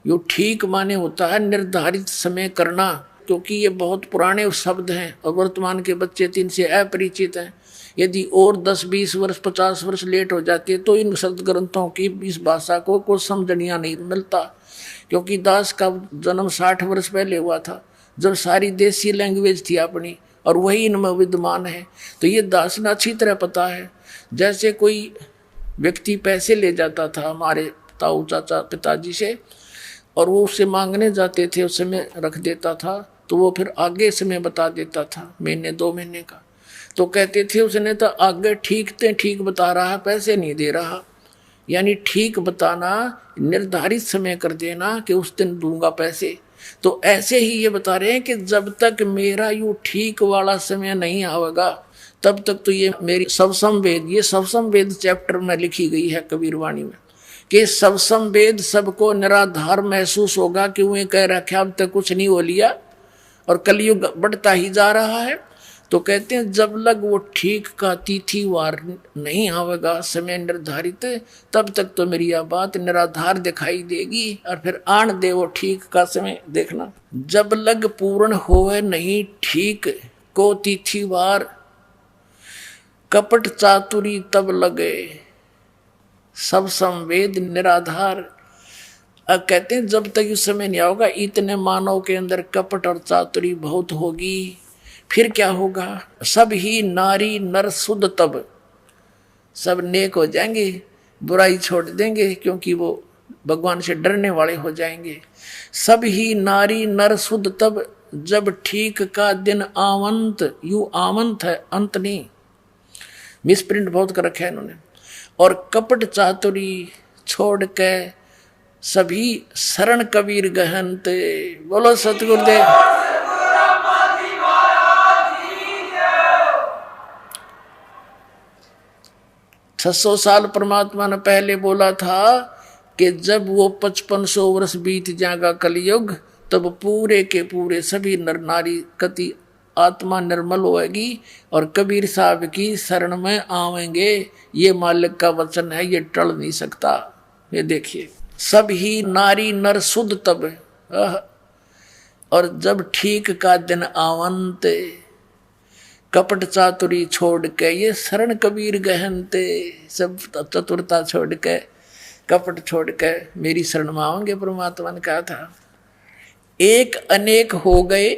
यो ठीक माने होता है निर्धारित समय करना, क्योंकि ये बहुत पुराने शब्द हैं और वर्तमान के बच्चे तो इनसे अपरिचित हैं। यदि और 10, 20 वर्ष, 50 वर्ष लेट हो जाती है तो इन शब्द ग्रंथों की इस भाषा को कुछ समझनिया नहीं मिलता, क्योंकि दास का जन्म 60 वर्ष पहले हुआ था, जब सारी देसी लैंग्वेज थी अपनी, और वही इनमें विद्यमान है। तो ये दास ने अच्छी तरह पता है। जैसे कोई व्यक्ति पैसे ले जाता था हमारे ताऊ चाचा पिताजी से, और वो उससे मांगने जाते थे, उस समय रख देता था, तो वो फिर आगे समय बता देता था, महीने 2 महीने का। तो कहते थे उसने तो आगे ठीक बता रहा है, पैसे नहीं दे रहा। यानी ठीक बताना, निर्धारित समय कर देना कि उस दिन दूंगा पैसे। तो ऐसे ही ये बता रहे हैं कि जब तक मेरा यूँ ठीक वाला समय नहीं आवेगा, तब तक तो ये मेरी सबसंवेद, ये सबसंवेद चैप्टर में लिखी गई है कबीर वाणी में, कि सबसंवेद सबको निराधार महसूस होगा कि वो कह रखा अब तक कुछ नहीं हो लिया और कलयुग बढ़ता ही जा रहा है। तो कहते हैं जब लग वो ठीक का तिथिवार नहीं आवेगा समय निर्धारित, तब तक तो मेरी यह बात निराधार दिखाई देगी। और फिर आन दे वो ठीक का समय देखना। जब लग पूर्ण होवे नहीं ठीक को तिथिवार, कपट चातुरी तब लगे सब संवेद निराधार। अब कहते हैं जब तक इस समय नहीं होगा, इतने मानव के अंदर कपट और चातुरी बहुत होगी, फिर क्या होगा? सब ही नारी नर शुद्ध तब, सब नेक हो जाएंगे, बुराई छोड़ देंगे, क्योंकि वो भगवान से डरने वाले हो जाएंगे। सब ही नारी नर शुद्ध तब, जब ठीक का दिन आवंत, यू आवंत है अंत नहीं, मिसप्रिंट बहुत कर रखे है इन्होंने। और कपट चातुरी छोड़ के सभी शरण कबीर गहनते। बोलो सतगुरुदेव। 600 साल परमात्मा ने पहले बोला था कि जब वो 5500 वर्ष बीत जाएगा कलयुग, तब पूरे के पूरे सभी नर नारी कति आत्मा निर्मल होएगी और कबीर साहब की शरण में आवेंगे। ये मालिक का वचन है, ये टल नहीं सकता। ये देखिए, सब ही नारी नर शुद्ध तब, और जब ठीक का दिन आवंत, कपट चातुरी छोड़ के ये शरण कबीर गहनते। सब चतुरता छोड़ के, कपट छोड़ के मेरी शरण में आओगे। परमात्मा ने कहा था एक अनेक हो गए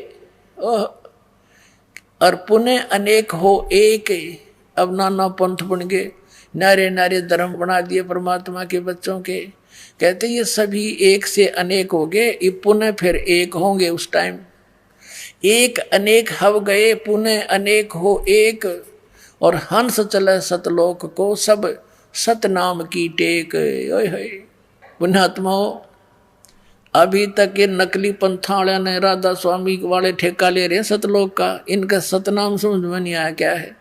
और पुनः अनेक हो एक। अब नाना पंथ बन गए, नारे नारे धर्म बना दिए परमात्मा के बच्चों के। कहते ये सभी एक से अनेक हो गए, ये पुनः फिर एक होंगे उस टाइम। एक अनेक हव गए, पुनः अनेक हो एक। और हंस चले सतलोक को, सब सतनाम की टेक। ओए होए पुण्यात्माओं, अभी तक ये नकली पंथा वाले ने राधा स्वामी वाले ठेका ले रहे हैं सतलोक का। इनका सतनाम समझ में नहीं आया क्या है।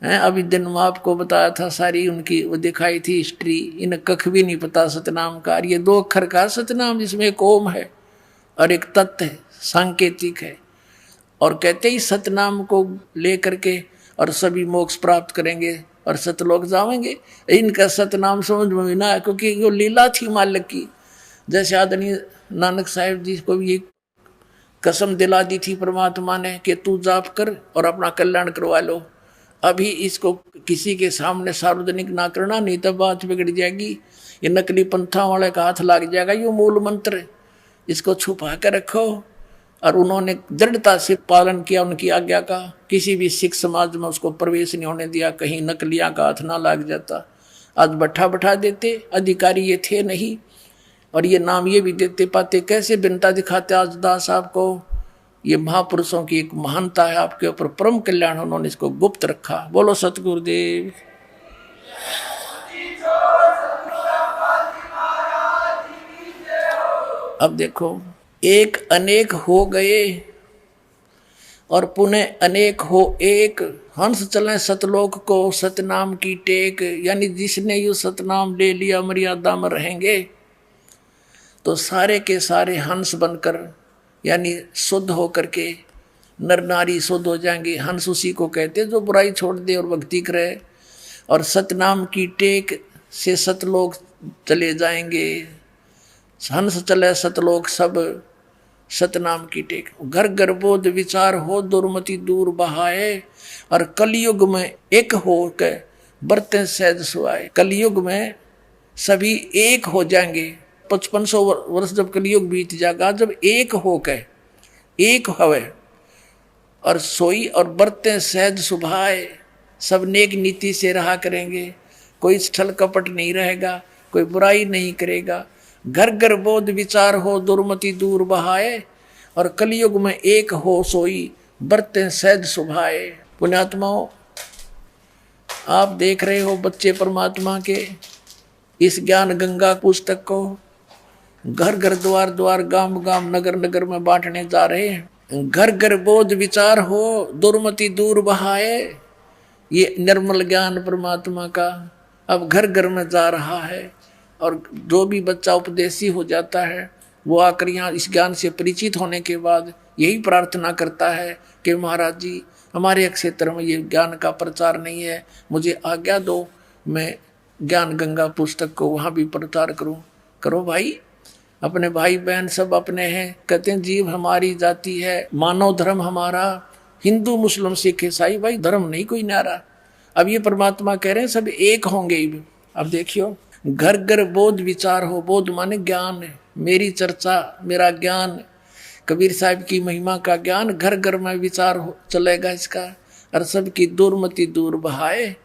अभी दिन में आपको बताया था, सारी उनकी वो दिखाई थी हिस्ट्री। इन्हें कख भी नहीं पता सतनाम का। ये 2 अक्षर का सतनाम, जिसमें एक ओम है और एक तत्व है, सांकेतिक है। और कहते ही सतनाम को लेकर के और सभी मोक्ष प्राप्त करेंगे और सतलोक जाएंगे। इनका सतनाम समझ में ना आया, क्योंकि वो लीला थी मालिक की। जैसे आदरणीय नानक साहिब जी को भी एक कसम दिला दी थी परमात्मा ने कि तू जाप कर और अपना कल्याण करवा लो। अभी इसको किसी के सामने सार्वजनिक ना करना, नहीं तो बात बिगड़ जाएगी। ये नकली पंथा वाले का हाथ लग जाएगा। ये मूल मंत्र, इसको छुपा कर रखो। और उन्होंने दृढ़ता से पालन किया उनकी आज्ञा का। किसी भी सिख समाज में उसको प्रवेश नहीं होने दिया, कहीं नकलिया का हाथ ना लग जाता। आज बैठा देते, अधिकारी ये थे नहीं, और ये नाम ये भी देते पाते। कैसे बिनता दिखाते आज दास साहब को। ये महापुरुषों की एक महानता है आपके ऊपर, परम कल्याण उन्होंने इसको गुप्त रखा। बोलो सतगुरुदेव। अब देखो, एक अनेक हो गए और पुनः अनेक हो एक। हंस चले सतलोक को, सतनाम की टेक। यानी जिसने यू सतनाम ले लिया, मर्यादा में रहेंगे, तो सारे के सारे हंस बनकर, यानी शुद्ध होकर के नर नारी शुद्ध हो जाएंगे। हंस उसी को कहते जो बुराई छोड़ दे और भक्ति करे। और सतनाम की टेक से सतलोक चले जाएंगे। हंस चले सतलोक सब, सतनाम की टेक। घर गर्भोध विचार हो, दुर्मति दूर बहाए। और कलयुग में एक हो के बरते सहज सुहाए। कलयुग में सभी एक हो जाएंगे। 5500 वर्ष जब कलयुग बीत जाएगा, जब एक हो के एक हवे और सोई और बरते सहज सुभाए। सब नेक नीति से रहा करेंगे, कोई छल कपट नहीं रहेगा, कोई बुराई नहीं करेगा। घर घर बोध विचार हो, दुर्मति दूर बहाए। और कलयुग में एक हो सोई, बरते सहज सुभाए। पुण्यात्माओं, आप देख रहे हो बच्चे परमात्मा के इस ज्ञान गंगा पुस्तक को घर घर द्वार द्वार गांव गांव नगर नगर में बांटने जा रहे हैं। घर घर बोध विचार हो, दुर्मति दूर बहाए। ये निर्मल ज्ञान परमात्मा का अब घर घर में जा रहा है। और जो भी बच्चा उपदेशी हो जाता है, वो आकर यहाँ इस ज्ञान से परिचित होने के बाद यही प्रार्थना करता है कि महाराज जी हमारे क्षेत्र में ये ज्ञान का प्रचार नहीं है, मुझे आज्ञा दो, मैं ज्ञान गंगा पुस्तक को वहाँ भी प्रचार करूँ। करो भाई, अपने भाई बहन सब अपने हैं। कहते हैं जीव हमारी जाति है, मानव धर्म हमारा, हिंदू मुस्लिम सिख ईसाई, भाई धर्म नहीं कोई न्यारा। अब ये परमात्मा कह रहे हैं सब एक होंगे। अब देखियो, घर घर बोध विचार हो, बोध माने ज्ञान, मेरी चर्चा मेरा ज्ञान, कबीर साहब की महिमा का ज्ञान घर घर में विचार हो चलेगा इसका। और सबकी दुर्मति दूर बहाए,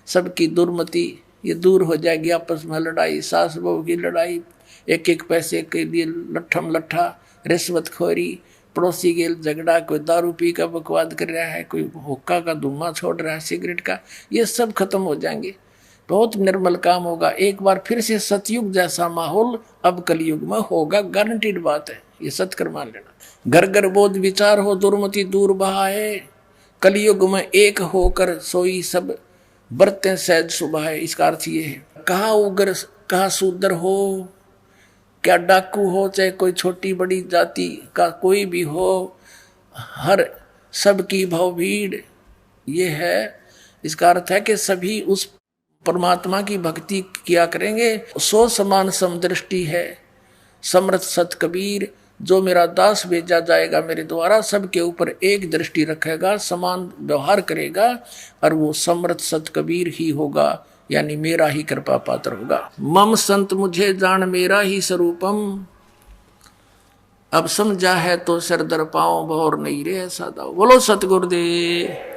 सबकी दुर्मति ये दूर हो जाएगी। आपस में लड़ाई, सास बहू की लड़ाई, एक एक पैसे के लिए लट्ठम लट्ठा, रिश्वतखोरी, पड़ोसी के झगड़ा, कोई दारू पी का बकवाद कर रहा है, कोई हुक्का का धुआं छोड़ रहा है, सिगरेट का, ये सब खत्म हो जाएंगे। बहुत निर्मल काम होगा। एक बार फिर से सतयुग जैसा माहौल अब कलयुग में होगा, गारंटीड बात है, ये सत्कर मान लेना। घर घर बोध विचार हो, दुर्मति दूर बहाए, कलयुग में एक होकर सोई सब बरतें सहज सुबह। इसका अर्थ ये है, कहाँ उग्र कहाँ शूद्र हो, क्या डाकू हो, चाहे कोई छोटी बड़ी जाति का कोई भी हो, हर सबकी भव भीड़, ये है। इसका अर्थ है कि सभी उस परमात्मा की भक्ति किया करेंगे। सो समान समदृष्टि है समर्थ सत कबीर, जो मेरा दास भेजा जाएगा मेरे द्वारा, सबके ऊपर एक दृष्टि रखेगा, समान व्यवहार करेगा, और वो समर्थ सत कबीर ही होगा, यानी मेरा ही कृपा पात्र होगा। मम संत मुझे जान मेरा ही स्वरूपम, अब समझा है तो सर दर पाओ, बहुर नहीं रे सादा। बोलो सतगुरुदेव।